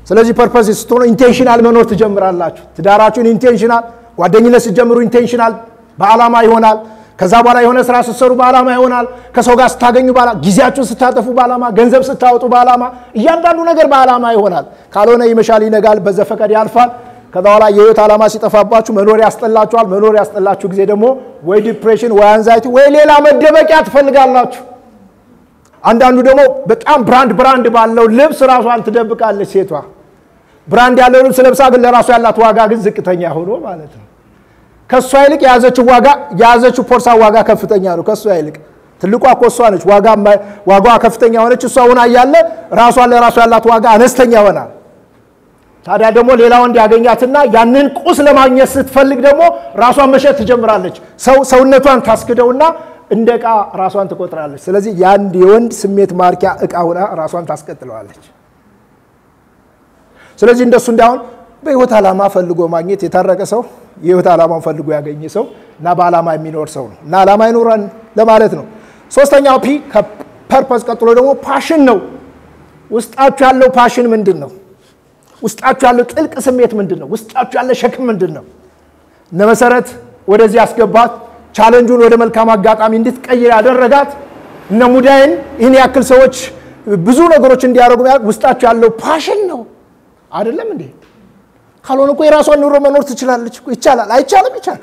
ስለዚህ ፐርፐዝ ስትሆኑ ኢንቴንሽናል መኖር ትጀምራላችሁ። ትዳራችሁን ኢንቴንሽናል፣ ጓደኝነት ስትጀምሩ ኢንቴንሽናል በዓላማ ይሆናል። ከዛ በኋላ የሆነ ስራ ስትሰሩ በዓላማ ይሆናል። ከሰው ጋር ስታገኙ በዓላማ፣ ጊዜያችሁን ስታጠፉ በዓላማ፣ ገንዘብ ስታወጡ በዓላማ፣ እያንዳንዱ ነገር በዓላማ ይሆናል። ካልሆነ ይመሻል ይነጋል፣ በዘፈቀድ ያልፋል። ከዛ በኋላ የህይወት ዓላማ ሲጠፋባችሁ መኖር ያስጠላችኋል። መኖር ያስጠላችሁ ጊዜ ደግሞ ወይ ዲፕሬሽን ወይ አንዛይቲ ወይ ሌላ መደበቂያ ትፈልጋላችሁ። አንዳንዱ ደግሞ በጣም ብራንድ ባለው ልብስ ራሷን ትደብቃለች ሴቷ። ብራንድ ያለው ልብስ ለብሳ ግን ለራሷ ያላት ዋጋ ግን ዝቅተኛ ሆኖ ማለት ነው። ከሷ ይልቅ የያዘችው ፖርሳ ዋጋ ከፍተኛ ነው ከሷ ይልቅ። ትልቋ ኮሷ ነች ዋጋዋ ከፍተኛ ሆነች እሷ ሆና ያያለ ራሷን ለራሷ ያላት ዋጋ አነስተኛ ሆናል ታዲያ ደግሞ ሌላው እንዲያገኛትና ያንን ቁስ ለማግኘት ስትፈልግ ደግሞ ራሷን መሸጥ ትጀምራለች ሰውነቷን ታስክደውና እንደቃ ራሷን ትቆጥራለች ስለዚህ ያንድ የወንድ ስሜት ማርኪያ እቃ ሆና ራሷን ታስቀጥለዋለች ስለዚህ እንደሱ እንዳሁን በህይወት ዓላማ ፈልጎ ማግኘት የታረቀ ሰው የህይወት ዓላማውን ፈልጎ ያገኘ ሰው እና በዓላማ የሚኖር ሰው ነው እና ዓላማ ይኖራል ለማለት ነው ሶስተኛው ፒ ከፐርፐስ ቀጥሎ ደግሞ ፓሽን ነው ውስጣችሁ ያለው ፓሽን ምንድነው ውስጣችሁ ያለው ጥልቅ ስሜት ምንድነው ውስጣችሁ ያለው ሸክም ምንድነው ለመሰረት ወደዚህ ያስገባት ቻሌንጁን ወደ መልካም አጋጣሚ እንድትቀይር ያደረጋት እነ ሙዳይን ይሄን ያክል ሰዎች ብዙ ነገሮች እንዲያደርጉ ውስጣችሁ ያለው ፓሽን ነው አይደለም እንዴ ካልሆነ እኮ የራሷን ኑሮ መኖር ትችላለች እኮ ይቻላል አይቻልም ይቻላል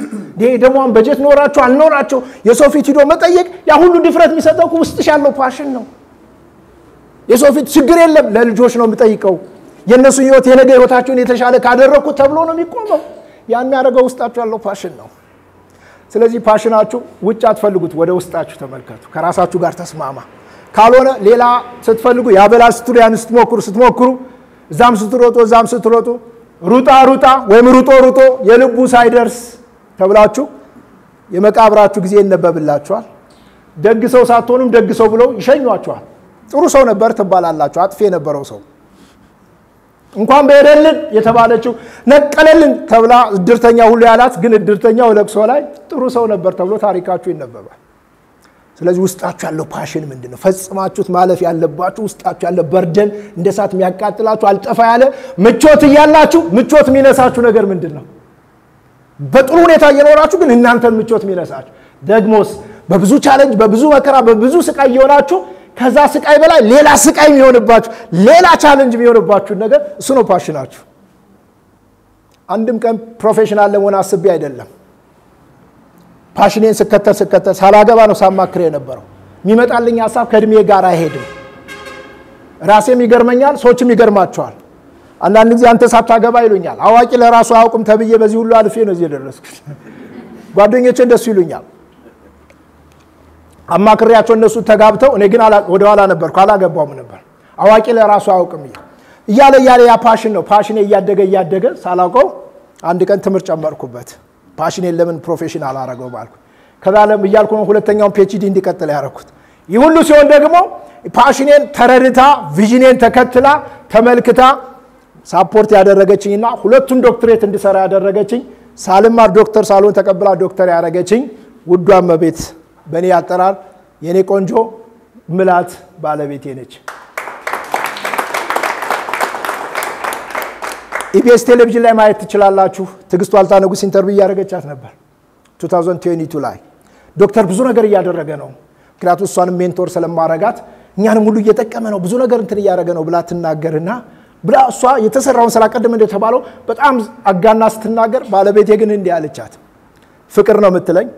ደግሞ በጀት ኖራችሁ አልኖራችሁ የሰው ፊት ሄዶ መጠየቅ ያ ሁሉ ድፍረት የሚሰጠው ውስጥሽ ያለው ፓሽን ነው የሰው ፊት ችግር የለም ለልጆች ነው የምጠይቀው የነሱ ህይወት የነገ ህይወታቸውን የተሻለ ካደረኩ ተብሎ ነው የሚቆመው ያን ያደረገው ውስጣችሁ ያለው ፓሽን ነው ስለዚህ ፓሽናችሁ ውጭ አትፈልጉት ወደ ውስጣችሁ ተመልከቱ ከራሳችሁ ጋር ተስማማ ካልሆነ ሌላ ስትፈልጉ ያበላል ስትሉ ያን ስትሞክሩ እዛም ስትሮጡ ሩጣ ወይም ሩጦ የልቡ ሳይደርስ ተብላችሁ የመቃብራችሁ ጊዜ ይነበብላችኋል ደግ ሰው ሳትሆኑም ደግ ሰው ብለው ይሸኙአችኋል ጥሩ ሰው ነበር ተባላላችሁ አጥፌ የነበረው ሰው እንኳን በሄደልን የተባለችው ነቀለልን ተብላ እድርተኛ ሁሉ ያላት ግን እድርተኛው ለቅሶ ላይ ጥሩ ሰው ነበር ተብሎ ታሪካችሁ ይነበባል ስለዚህ ውስጣችሁ ያለው ፓሽን ምንድነው ፈጽማችሁት ማለፍ ያለባችሁ ውስጣችሁ ያለው በርደን እንደሳት የሚያቃጥላችሁ አልጠፋ ያለ ምቾት ይያላችሁ ምቾት የሚነሳችሁ ነገር ምንድነው በጥሩ ሁኔታ እየኖራችሁ ግን እናንተን ምቾት የሚነሳችሁ ደግሞስ በብዙ ቻሌንጅ በብዙ መከራ በብዙ ስቃይ እየሆናችሁ ከዛ ስቃይ በላይ ሌላ ስቃይ የሚሆንባችሁ ሌላ ቻሌንጅ የሚሆንባችሁ ነገር እሱ ነው ፓሽናችሁ አንድም ቀን ፕሮፌሽናል ለመሆን አስቤ አይደለም ፓሽኔን ስከተል ሳላገባ ነው ሳማክሬ የነበረው የሚመጣልኝ ሐሳብ ከእድሜ ጋር አይሄድም ራሴም ይገርመኛል ሰዎችም ይገርማቸዋል አንዳንድ ጊዜ አንተ ሳታገባ ይሉኛል አዋቂ ለራሱ አውቅም ተብዬ በዚህ ሁሉ አልፌ ነው እዚህ ደረስኩት ጓደኞቼ እንደሱ ይሉኛል አማክሬያቸው እነሱ ተጋብተው እኔ ግን ወደ ኋላ ነበርኩ አላገባውም ነበር አዋቂ ለራሱ አውቅም እያለ ያ ፓሽን ነው ፓሽኔ እያደገ ሳላውቀው አንድ ቀን ትምህርት ጨመርኩበት ፓሽኔን ለምን ፕሮፌሽናል አረጋው ባልኩ ከዛለም ይያልኩ ነው ሁለተኛው ፒኤችዲ እንዲቀጥል ያረኩት ይሁሉ ሲሆን ደግሞ ፓሽኔን ተረድታ ቪዥኔን ተከትላ ተመልክታ ሳፖርት ያደረገችኝና ሁለቱን ዶክተሬት እንድሰራ ያደረገችኝ ሳልማር ዶክተር ሳልሆን ተቀብላ ዶክተር ያደረገችኝ ውዷ መቤት በእኔ አጠራር የኔ ቆንጆ ምላት ባለቤቴ ነች ኢቢኤስ ቴሌቪዥን ላይ ማየት ትችላላችሁ ትግስቱ አልታነጉስ ኢንተርቪው ያደረገቻት ነበር 2022 ላይ ዶክተር ብዙ ነገር ያደረገ ነው ምክንያቱም እሷንም ሜንቶር ስለማረጋት እኛንም ሁሉ እየተጠቀመ ነው ብዙ ነገር እንትን ያደረገ ነው ብላ ትናገርና ብላ እሷ የተሰራውን ስራ ቀደም እንደተባለው በጣም አጋና ስትናገር ባለቤቴ ግን እንዲህ አለቻት ፍቅር ነው የምትለኝ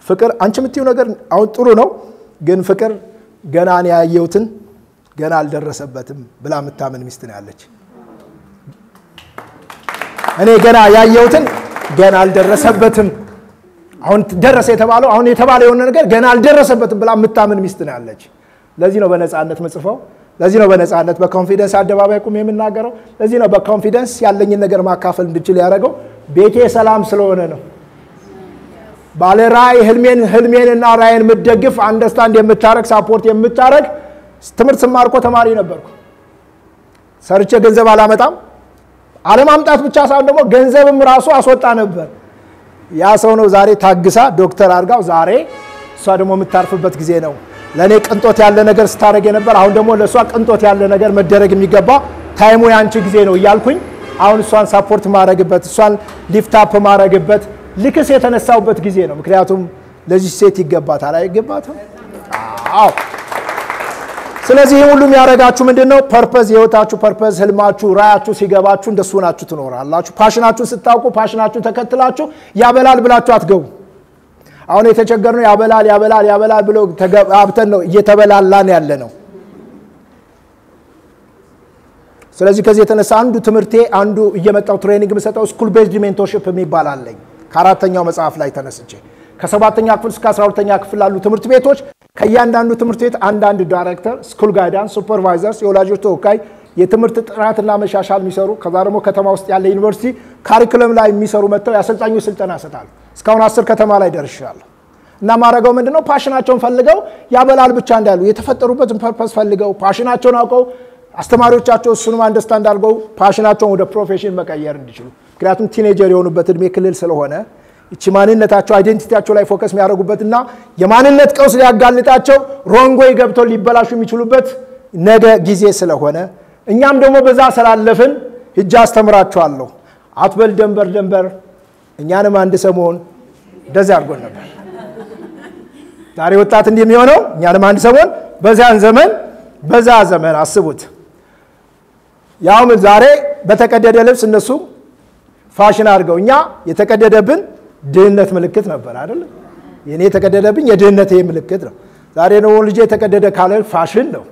ፍቅር አንቺ የምትዩ ነገር አሁን ጥሩ ነው ግን ፍቅር ገና ነው ያየሁትን ገና አልደረሰበትም ብላ መታመን ሚስት ነው ያለች እኔ ገና ያየሁትን ገና አልደረሰበትም አሁን ደረሰ የተባለው አሁን የተባለው የሆነ ነገር ገና አልደረሰበትም ብላ መታመን ሚስት ነው ያለች ለዚህ ነው በነጻነት መጽፈው ለዚህ ነው በነጻነት በኮንፊደንስ አደባባይ ቁም የምናገረው ለዚህ ነው በኮንፊደንስ ያለኝ ነገር ማካፈል እንድችል ያደረገው ቤቴ ሰላም ስለሆነ ነው ባለራይ ህልሜንና ራይን ምትደግፍ አንደርስታንድ የምታረግ ሳፖርት የምታረግ ትምርት ስማርኮ ተማሪ ነበርኩ ሰርቼ ገንዘብ አላመጣም አለማምጣት ብቻ ሳይሆን ደግሞ ገንዘብም ራሱ አስወጣ ነበር ያ ሰው ነው ዛሬ ታግሳ ዶክተር አርጋው ዛሬ እሷ ደግሞ የምታርፍበት ጊዜ ነው ለኔ ቅንጦት ያለ ነገር ስታረግ ነበር አሁን ደግሞ ለሷ ቅንጦት ያለ ነገር መደረግ የሚገባ ታይሙ ያንቺ ጊዜ ነው ይያልኩኝ አሁን እሷን ሳፖርት ማረግበት እሷን ሊፍት አፕ ማረግበት ልክስ የተነሳውበት ጊዜ ነው ምክንያቱም ለዚህ ሴት ይገባታል አይገባትም አዎ ስለዚህ ሁሉ የሚያረጋችሁ ምንድነው ፐርፐዝ የህይወታችሁ ፐርፐዝ ህልማችሁ ራያችሁ ሲገባችሁ እንደሱ ናችሁ ትኖራላችሁ ፓሽናችሁ ስታውቁ ፓሽናችሁ ተከትላችሁ ያበላል ብላችሁ አትገቡ አሁን የተቸገርነው ያበላል ብሎ ተጋብተን ነው እየተበላላን ያለ ነው ስለዚህ ከዚህ የተነሳ አንዱ ትምርቴ አንዱ እየመጣው ትሬኒንግ መሰጠው ስኩል ቤዝድ ሜንቶርሺፕ የሚባል አለኝ ከአራተኛው መጽሐፍ ላይ ተነስቼ ከ7ኛ ክፍል እስከ 12ኛ ክፍል ያሉ ትምህርት ቤቶች ከእያንዳንዱ ትምህርት ቤት አንዳንድ ዳይሬክተር፣ ስኩል ጋይዳንስ፣ ሱፐርቫይዘርስ፣ የወላጆች ተወካይ፣ የትምህርት ጥራትና መሻሻል የሚሰሩ ከዛ ደግሞ ከተማ ውስጥ ያለ ዩኒቨርሲቲ ካሪኩለም ላይ የሚሰሩ መጥተው የአሰልጣኞች ስልጠና ያሰጣሉ። እስካሁን 10 ከተማ ላይ ደርሻለሁ። እና ማረጋው ምንድነው ፓሽናቸውን ፈልገው ያበላል ብቻ እንዳሉ የተፈጠሩበትን ፐርፐስ ፈልገው ፓሽናቸውን አውቀው አስተማሪዎቻቸው እሱንም አንደርስታንድ አድርገው ፓሽናቸውን ወደ ፕሮፌሽን መቀየር እንዲችሉ ምክንያቱም ቲኔጀር የሆኑበት እድሜ ክልል ስለሆነ እቺ ማንነታቸው አይዴንቲቲያቸው ላይ ፎከስ የሚያደርጉበትና የማንነት ቀውስ ሊያጋልጣቸው ሮንግ ዌይ ገብተው ሊበላሹ የሚችሉበት ነገ ጊዜ ስለሆነ እኛም ደግሞ በዛ ስላለፍን እጃ አስተምራቸዋለሁ አትበል ደንበር እኛንም አንድ ሰሞን እንደዛ አድርጎን ነበር። ዛሬ ወጣት እንደሚሆነው እኛንም አንድ ሰሞን በዛ ዘመን አስቡት። ያው ዛሬ በተቀደደ ልብስ እነሱ ፋሽን አድርገው እኛ የተቀደደብን ድህነት ምልክት ነበር አይደል? የኔ የተቀደደብኝ የድህነት ምልክት ነው። ዛሬ ነው ልጅ የተቀደደ ካለ ፋሽን ነው።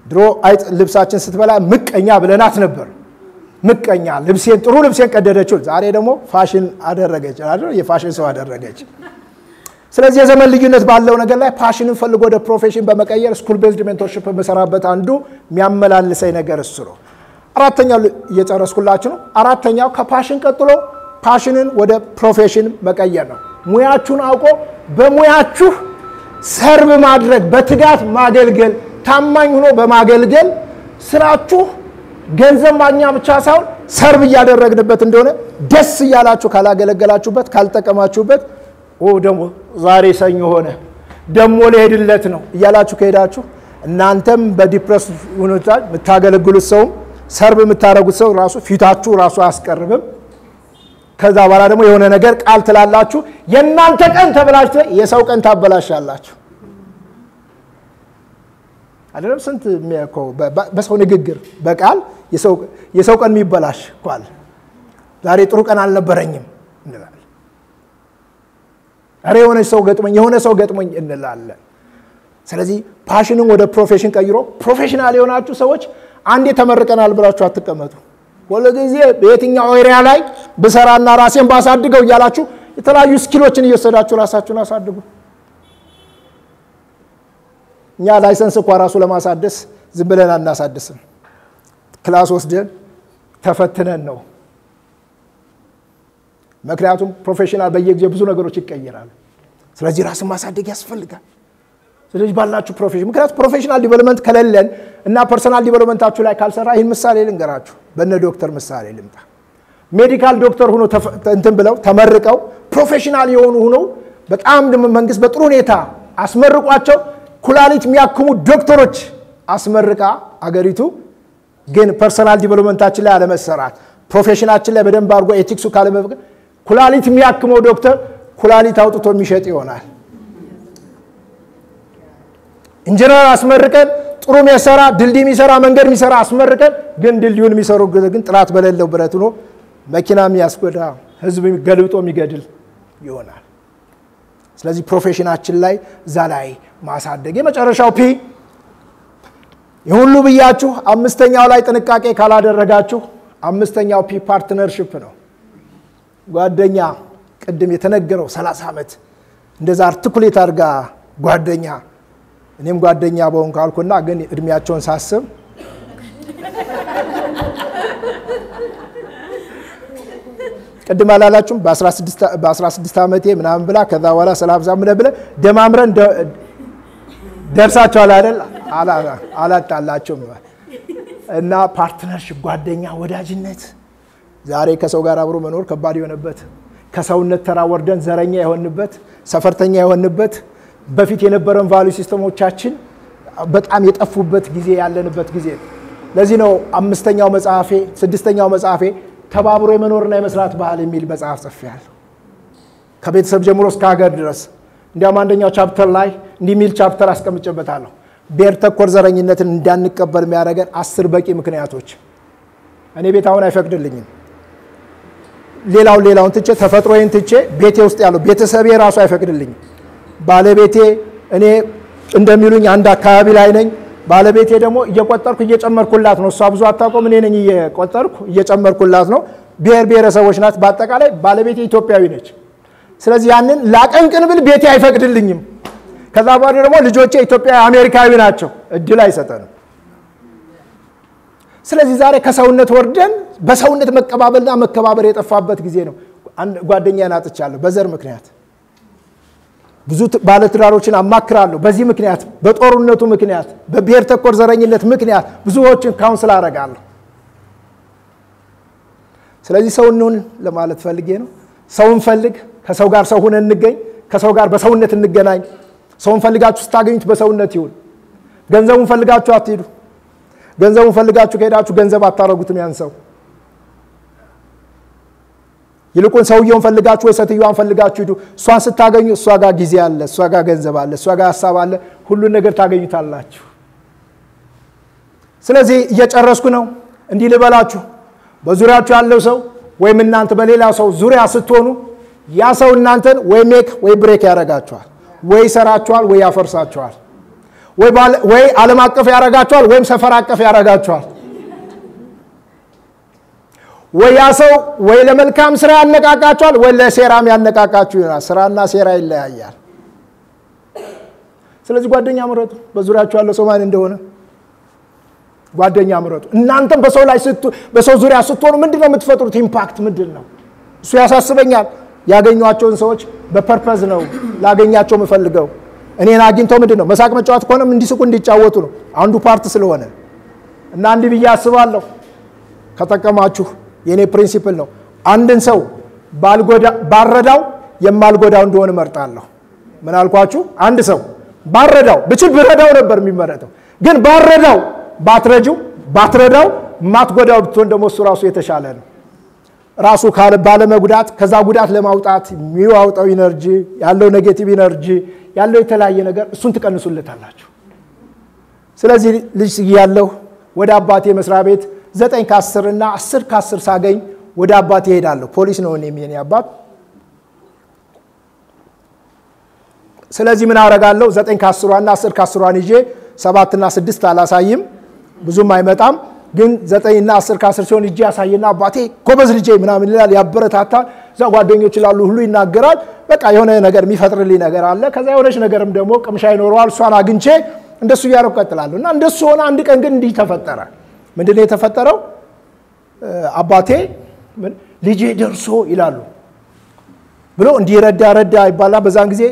ድሮ አይጥ ልብሳችን ስትበላ ምቀኛ ብለናት ነበር። ምቀኛ ጥሩ ልብሴን ቀደደችው። ዛሬ ደግሞ ፋሽን አደረገች አይደል? የፋሽን ሰው አደረገች። ስለዚህ የዘመን ልዩነት ባለው ነገር ላይ ፓሽንን ፈልጎ ወደ ፕሮፌሽን በመቀየር ስኩል ቤዝድ ሜንቶርሺፕ በመሰራበት አንዱ የሚያመላልሰኝ ነገር እሱ ነው። አራተኛው እየጨረስኩላችሁ ነው። አራተኛው ከፓሽን ቀጥሎ ፓሽንን ወደ ፕሮፌሽን መቀየር ነው። ሙያችሁን አውቆ በሙያችሁ ሰርቭ ማድረግ፣ በትጋት ማገልገል፣ ታማኝ ሆኖ በማገልገል ስራችሁ ገንዘብ ማግኛ ብቻ ሳይሆን ሰርቭ እያደረግንበት እንደሆነ ደስ እያላችሁ ካላገለገላችሁበት ካልተቀማችሁበት ደግሞ ዛሬ ሰኞ ሆነ ደሞ ለሄድለት ነው እያላችሁ ከሄዳችሁ እናንተም በዲፕረስ ሁኔታ የምታገለግሉት ሰው ሰርቭ የምታረጉት ሰው ራሱ ፊታችሁ ራሱ አያስቀርብም። ከዛ በኋላ ደግሞ የሆነ ነገር ቃል ትላላችሁ የእናንተ ቀን ተበላሽቶ የሰው ቀን ታበላሻላችሁ አይደለም? ስንት በሰው ንግግር በቃል የሰው ቀን የሚበላሽ ቋል ዛሬ ጥሩ ቀን አልነበረኝም እንላለን። አሬ የሆነ ሰው ገጥሞኝ እንላለን። ስለዚህ ፓሽንን ወደ ፕሮፌሽን ቀይሮ ፕሮፌሽናል የሆናችሁ ሰዎች አንዴ ተመርቀናል ብላችሁ አትቀመጡ። ወለዚህ በየትኛው ኤሪያ ላይ በሰራና ራሴን ባሳድገው እያላችሁ የተለያዩ ስኪሎችን እየወሰዳችሁ ራሳችሁን አሳድጉ። እኛ ላይሰንስ እንኳን ራሱ ለማሳደስ ዝም ብለን አናሳድስም። ክላስ ወስደን ተፈትነን ነው። ምክንያቱም ፕሮፌሽናል በየጊዜው ብዙ ነገሮች ይቀየራሉ። ስለዚህ ራስን ማሳደግ ያስፈልጋል። ስለዚህ ባላችሁ ፕሮፌሽን ምክንያቱም ፕሮፌሽናል ዲቨሎፕመንት ከሌለን እና ፐርሰናል ዲቨሎፕመንታችሁ ላይ ካልሰራ ይሄን ምሳሌ ልንገራችሁ። በእነ ዶክተር ምሳሌ ልምጣ። ሜዲካል ዶክተር ሆኖ እንትን ብለው ተመርቀው ፕሮፌሽናል የሆኑ ሆኖ በጣም መንግስት በጥሩ ሁኔታ አስመርቋቸው ኩላሊት የሚያክሙ ዶክተሮች አስመርቃ አገሪቱ ግን ፐርሰናል ዲቨሎፕመንታችን ላይ አለመሰራት ፕሮፌሽናችን ላይ በደንብ አድርጎ ኤቲክሱ ካለመፈቀድ ኩላሊት የሚያክመው ዶክተር ኩላሊት አውጥቶ የሚሸጥ ይሆናል። ኢንጂነር አስመርቀን ጥሩ የሚሰራ ድልድይ የሚሰራ መንገድ የሚሰራ አስመርቀን ግን ድልድዩን የሚሰሩ ግን ጥራት በሌለው ብረት ሆኖ መኪና የሚያስጎዳ ህዝብ ገልብጦ የሚገድል ይሆናል። ስለዚህ ፕሮፌሽናችን ላይ እዛ ላይ ማሳደግ የመጨረሻው ፒ የሁሉ ብያችሁ አምስተኛው ላይ ጥንቃቄ ካላደረጋችሁ አምስተኛው ፒ ፓርትነርሺፕ ነው። ጓደኛ ቅድም የተነገረው 30 ዓመት እንደዛ አርቲኩሌት አድርጋ ጓደኛ እኔም ጓደኛ በሆን ካልኩና ግን እድሜያቸውን ሳስብ ቅድም አላላችሁም በ16 ዓመቴ ምናምን ብላ ከዛ በኋላ ሰላም ዛም ብለ ደማምረን ደርሳቸዋል አይደል? አላጣላችሁም። እና ፓርትነርሺፕ ጓደኛ ወዳጅነት ዛሬ ከሰው ጋር አብሮ መኖር ከባድ የሆነበት ከሰውነት ተራ ወርደን ዘረኛ የሆንበት ሰፈርተኛ የሆንበት በፊት የነበረን ቫልዩ ሲስተሞቻችን በጣም የጠፉበት ጊዜ ያለንበት ጊዜ። ለዚህ ነው ስድስተኛው መጽሐፌ ተባብሮ የመኖርና የመስራት ባህል የሚል መጽሐፍ ጽፌያለሁ። ከቤተሰብ ጀምሮ እስከ ሀገር ድረስ እንዲያውም አንደኛው ቻፕተር ላይ እንዲህ የሚል ቻፕተር አስቀምጬበታለሁ። ብሔር ተኮር ዘረኝነትን እንዳንቀበል የሚያደርገን 10 በቂ ምክንያቶች። እኔ ቤት አሁን አይፈቅድልኝም። ሌላውን ትቼ ተፈጥሮዬን ትቼ ቤቴ ውስጥ ያለው ቤተሰቤ ራሱ አይፈቅድልኝም። ባለቤቴ እኔ እንደሚሉኝ አንድ አካባቢ ላይ ነኝ። ባለቤቴ ደግሞ እየቆጠርኩ እየጨመርኩላት ነው። እሷ ብዙ አታውቀውም፣ እኔ ነኝ እየቆጠርኩ እየጨመርኩላት ነው። ብሔረሰቦች ናት። በአጠቃላይ ባለቤቴ ኢትዮጵያዊ ነች። ስለዚህ ያንን ላቀንቅን ብል ቤቴ አይፈቅድልኝም። ከዛ በኋላ ደግሞ ልጆቼ ኢትዮጵያ አሜሪካዊ ናቸው እድል አይሰጠንም ስለዚህ ዛሬ ከሰውነት ወርደን በሰውነት መቀባበልና መከባበር የጠፋበት ጊዜ ነው ጓደኛዬን አጥቻለሁ በዘር ምክንያት ብዙ ባለትዳሮችን አማክራለሁ በዚህ ምክንያት በጦርነቱ ምክንያት በብሔር ተኮር ዘረኝነት ምክንያት ብዙዎችን ካውንስል አረጋለሁ ስለዚህ ሰውንን ለማለት ፈልጌ ነው ሰውን ፈልግ ከሰው ጋር ሰው ሆነን እንገኝ ከሰው ጋር በሰውነት እንገናኝ ሰውን ፈልጋችሁ ስታገኙት በሰውነት ይሁን ገንዘቡን ፈልጋችሁ አትሄዱ ገንዘቡን ፈልጋችሁ ከሄዳችሁ ገንዘብ አታረጉትም ያን ሰው ይልቁን ሰውየውን ፈልጋችሁ ወይ ሰትየዋን ፈልጋችሁ ሂዱ እሷን ስታገኙ እሷ ጋር ጊዜ አለ እሷ ጋር ገንዘብ አለ እሷ ጋር ሐሳብ አለ ሁሉ ነገር ታገኙታላችሁ ስለዚህ እየጨረስኩ ነው እንዲህ ልበላችሁ በዙሪያችሁ ያለው ሰው ወይም እናንተ በሌላ ሰው ዙሪያ ስትሆኑ ያ ሰው እናንተን ወይ ሜክ ወይ ብሬክ ያረጋችኋል ወይ ሰራችኋል ወይ ያፈርሳችኋል ወይ ዓለም አቀፍ ያረጋችኋል ወይም ሰፈር አቀፍ ያረጋችኋል ወይ ያ ሰው ወይ ለመልካም ስራ ያነቃቃችኋል ወይ ለሴራም ያነቃቃችሁ ይሆናል ስራና ሴራ ይለያያል ስለዚህ ጓደኛ ምረጡ በዙሪያችሁ ያለው ሰው ማን እንደሆነ ጓደኛ ምረጡ እናንተም በሰው ላይ በሰው ዙሪያ ስትሆኑ ምንድነው የምትፈጥሩት ኢምፓክት ምንድነው እሱ ያሳስበኛል ያገኙአቸውን ሰዎች በፐርፐዝ ነው ላገኛቸው መፈልገው እኔን አግኝተው ምንድነው መሳቅ መጫወት ከሆነም እንዲስቁ እንዲጫወቱ ነው አንዱ ፓርት ስለሆነ እና እንዲህ ብዬ አስባለሁ ከተቀማችሁ የኔ ፕሪንሲፕል ነው አንድን ሰው ባረዳው የማልጎዳው እንደሆነ መርጣለሁ ምን አልኳችሁ አንድ ሰው ባረዳው ብቻ ብረዳው ነበር የሚመረጠው ግን ባረዳው ባትረዳው ማትጎዳው ብትሆን ደግሞ እሱ ራሱ የተሻለ ነው ራሱ ባለ መጉዳት ከዛ ጉዳት ለማውጣት የሚያወጣው ኢነርጂ ያለው ኔጌቲቭ ኢነርጂ ያለው የተለያየ ነገር እሱን ትቀንሱለታላችሁ ስለዚህ ልጅ ያለው ወደ አባቴ መስሪያ ቤት 9 ከ10 እና 10 ከ10 ሳገኝ ወደ አባቴ ሄዳለሁ ፖሊስ ነው የኔ አባት ስለዚህ ምን አረጋለሁ 9 ከ10 እና 10 ከ10 ይዤ 7 እና 6 አላሳይም ብዙም አይመጣም ግን 9 እና 10 ከ10 ሲሆን እጄ ያሳየና አባቴ ጎበዝ ልጄ ምናምን ይላል ያበረታታል እዛ ጓደኞች ይላሉ ሁሉ ይናገራል በቃ የሆነ ነገር የሚፈጥርልኝ ነገር አለ ከዛ የሆነች ነገርም ደግሞ ቅምሻ ይኖረዋል እሷን አግኝቼ እንደሱ ያረው ቀጥላለሁ እና እንደሱ ሆነ አንድ ቀን ግን እንዲህ ተፈጠረ ምንድነው የተፈጠረው አባቴ ልጄ ደርሶ ይላሉ ብሎ እንዲረዳ ይባላል በዛን ጊዜ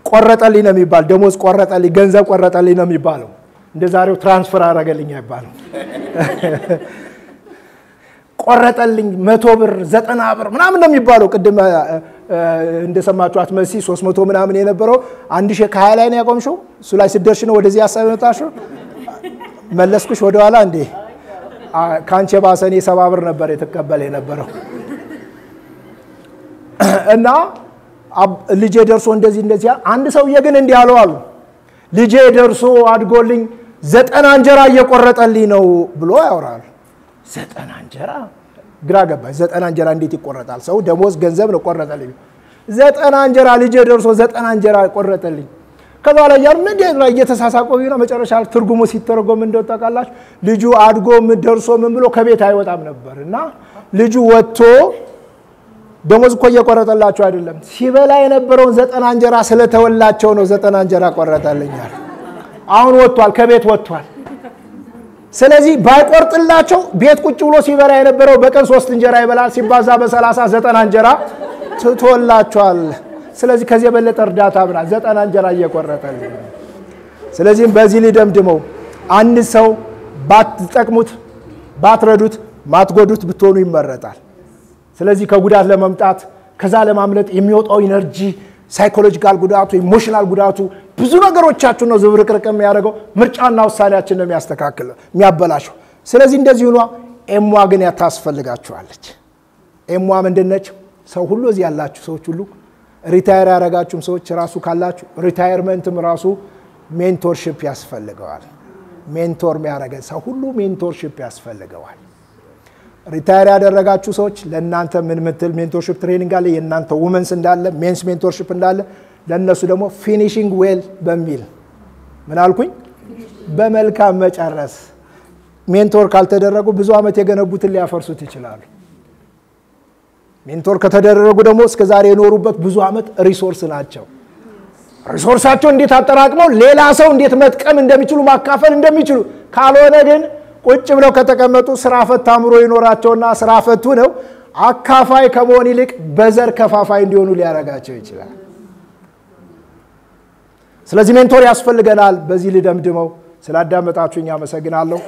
ቆረጠልኝ ነው የሚባል ደሞዝ ቆረጠልኝ ገንዘብ ቆረጠልኝ ነው የሚባለው እንደዛሬው ትራንስፈር አረጋልኝ አይባልም ቆረጠልኝ 100 ብር 90 ብር ምናምን ነው የሚባለው ቅድም እንደሰማችኋት መሲ 300 ምናምን የነበረው 1020 ላይ ነው ያቆምሽው እሱ ላይ ስደርሽ ነው ወደዚህ ሐሳብ የመጣሽው መለስኩሽ ወደ ኋላ እንዴ ካንቺ ባሰኔ 70 ብር ነበር የተቀበለ የነበረው እና ልጄ ደርሶ እንደዚህ አንድ ሰውዬ ግን እንዲህ አለው አሉ ልጄ ደርሶ አድጎልኝ 90 እንጀራ እየቆረጠልኝ ነው ብሎ ያወራል 90 እንጀራ ግራ ገባኝ 90 እንጀራ እንዴት ይቆረጣል ሰው ደሞዝ ገንዘብ ነው ቆረጠልኝ 90 እንጀራ ልጄ ደርሶ 90 እንጀራ ቆረጠልኝ ከዛ ላይ ያር ምን ነው እየተሳሳቀው ነው መጨረሻ ትርጉሙ ሲተረጎም እንደወጣቃላሽ ልጁ አድጎ ምን ደርሶ ምን ብሎ ከቤት አይወጣም ነበርና ልጁ ወጥቶ ደሞዝ እኮ እየቆረጠላቸው አይደለም ሲበላ የነበረውን 90 እንጀራ ስለተወላቸው ነው 90 እንጀራ ቆረጠልኛል አሁን ወጥቷል ከቤት ወጥቷል ስለዚህ ባይቆርጥላቸው ቤት ቁጭ ብሎ ሲበላ የነበረው በቀን 3 እንጀራ ይበላል ሲባዛ በ30 90 እንጀራ ተወላቸዋል ስለዚህ ከዚህ የበለጠ እርዳታ ብራ 90 እንጀራ እየቆረጠልኝ ስለዚህ በዚህ ሊደምድመው አንድ ሰው ባትጠቅሙት ባትረዱት ማትጎዱት ብትሆኑ ይመረጣል ስለዚህ ከጉዳት ለመምጣት ከዛ ለማምለጥ የሚወጣው ኢነርጂ ሳይኮሎጂካል ጉዳቱ ኢሞሽናል ጉዳቱ ብዙ ነገሮቻችሁ ነው ዝብርቅርቅ የሚያደርገው ምርጫና ውሳኔያችን ነው የሚያስተካክለው የሚያበላሽው ስለዚህ እንደዚህ ሆኖ ኤሟ ግን ያታስፈልጋችኋለች ኤሟ ምንድነች ሰው ሁሉ እዚህ ያላችሁ ሰዎች ሁሉ ሪታየር ያረጋችሁም ሰዎች ራሱ ካላችሁ ሪታየርመንትም ራሱ ሜንቶርሺፕ ያስፈልገዋል ሜንቶር የሚያረጋ ሰው ሁሉ ሜንቶርሺፕ ያስፈልገዋል ሪታየር ያደረጋችሁ ሰዎች ለእናንተ ምን ምትል ሜንቶርሺፕ ትሬኒንግ አለ የእናንተ ውመንስ እንዳለ ሜንስ ሜንቶርሺፕ እንዳለ ለነሱ ደግሞ ፊኒሺንግ ዌል በሚል ምን አልኩኝ በመልካም መጨረስ ሜንቶር ካልተደረጉ ብዙ አመት የገነቡትን ሊያፈርሱት ይችላሉ ሜንቶር ከተደረጉ ደግሞ እስከ ዛሬ የኖሩበት ብዙ አመት ሪሶርስ ናቸው ሪሶርሳቸው እንዴት አጠራቅመው ሌላ ሰው እንዴት መጥቀም እንደሚችሉ ማካፈል እንደሚችሉ ካልሆነ ግን ቁጭ ብለው ከተቀመጡ ስራ ፈት አምሮ ይኖራቸውና ስራ ፈቱ ነው አካፋይ ከመሆን ይልቅ በዘር ከፋፋይ እንዲሆኑ ሊያረጋቸው ይችላል ስለዚህ ሜንቶር ያስፈልገናል በዚህ ልደምድመው ስላዳመጣችሁኝ አመሰግናለሁ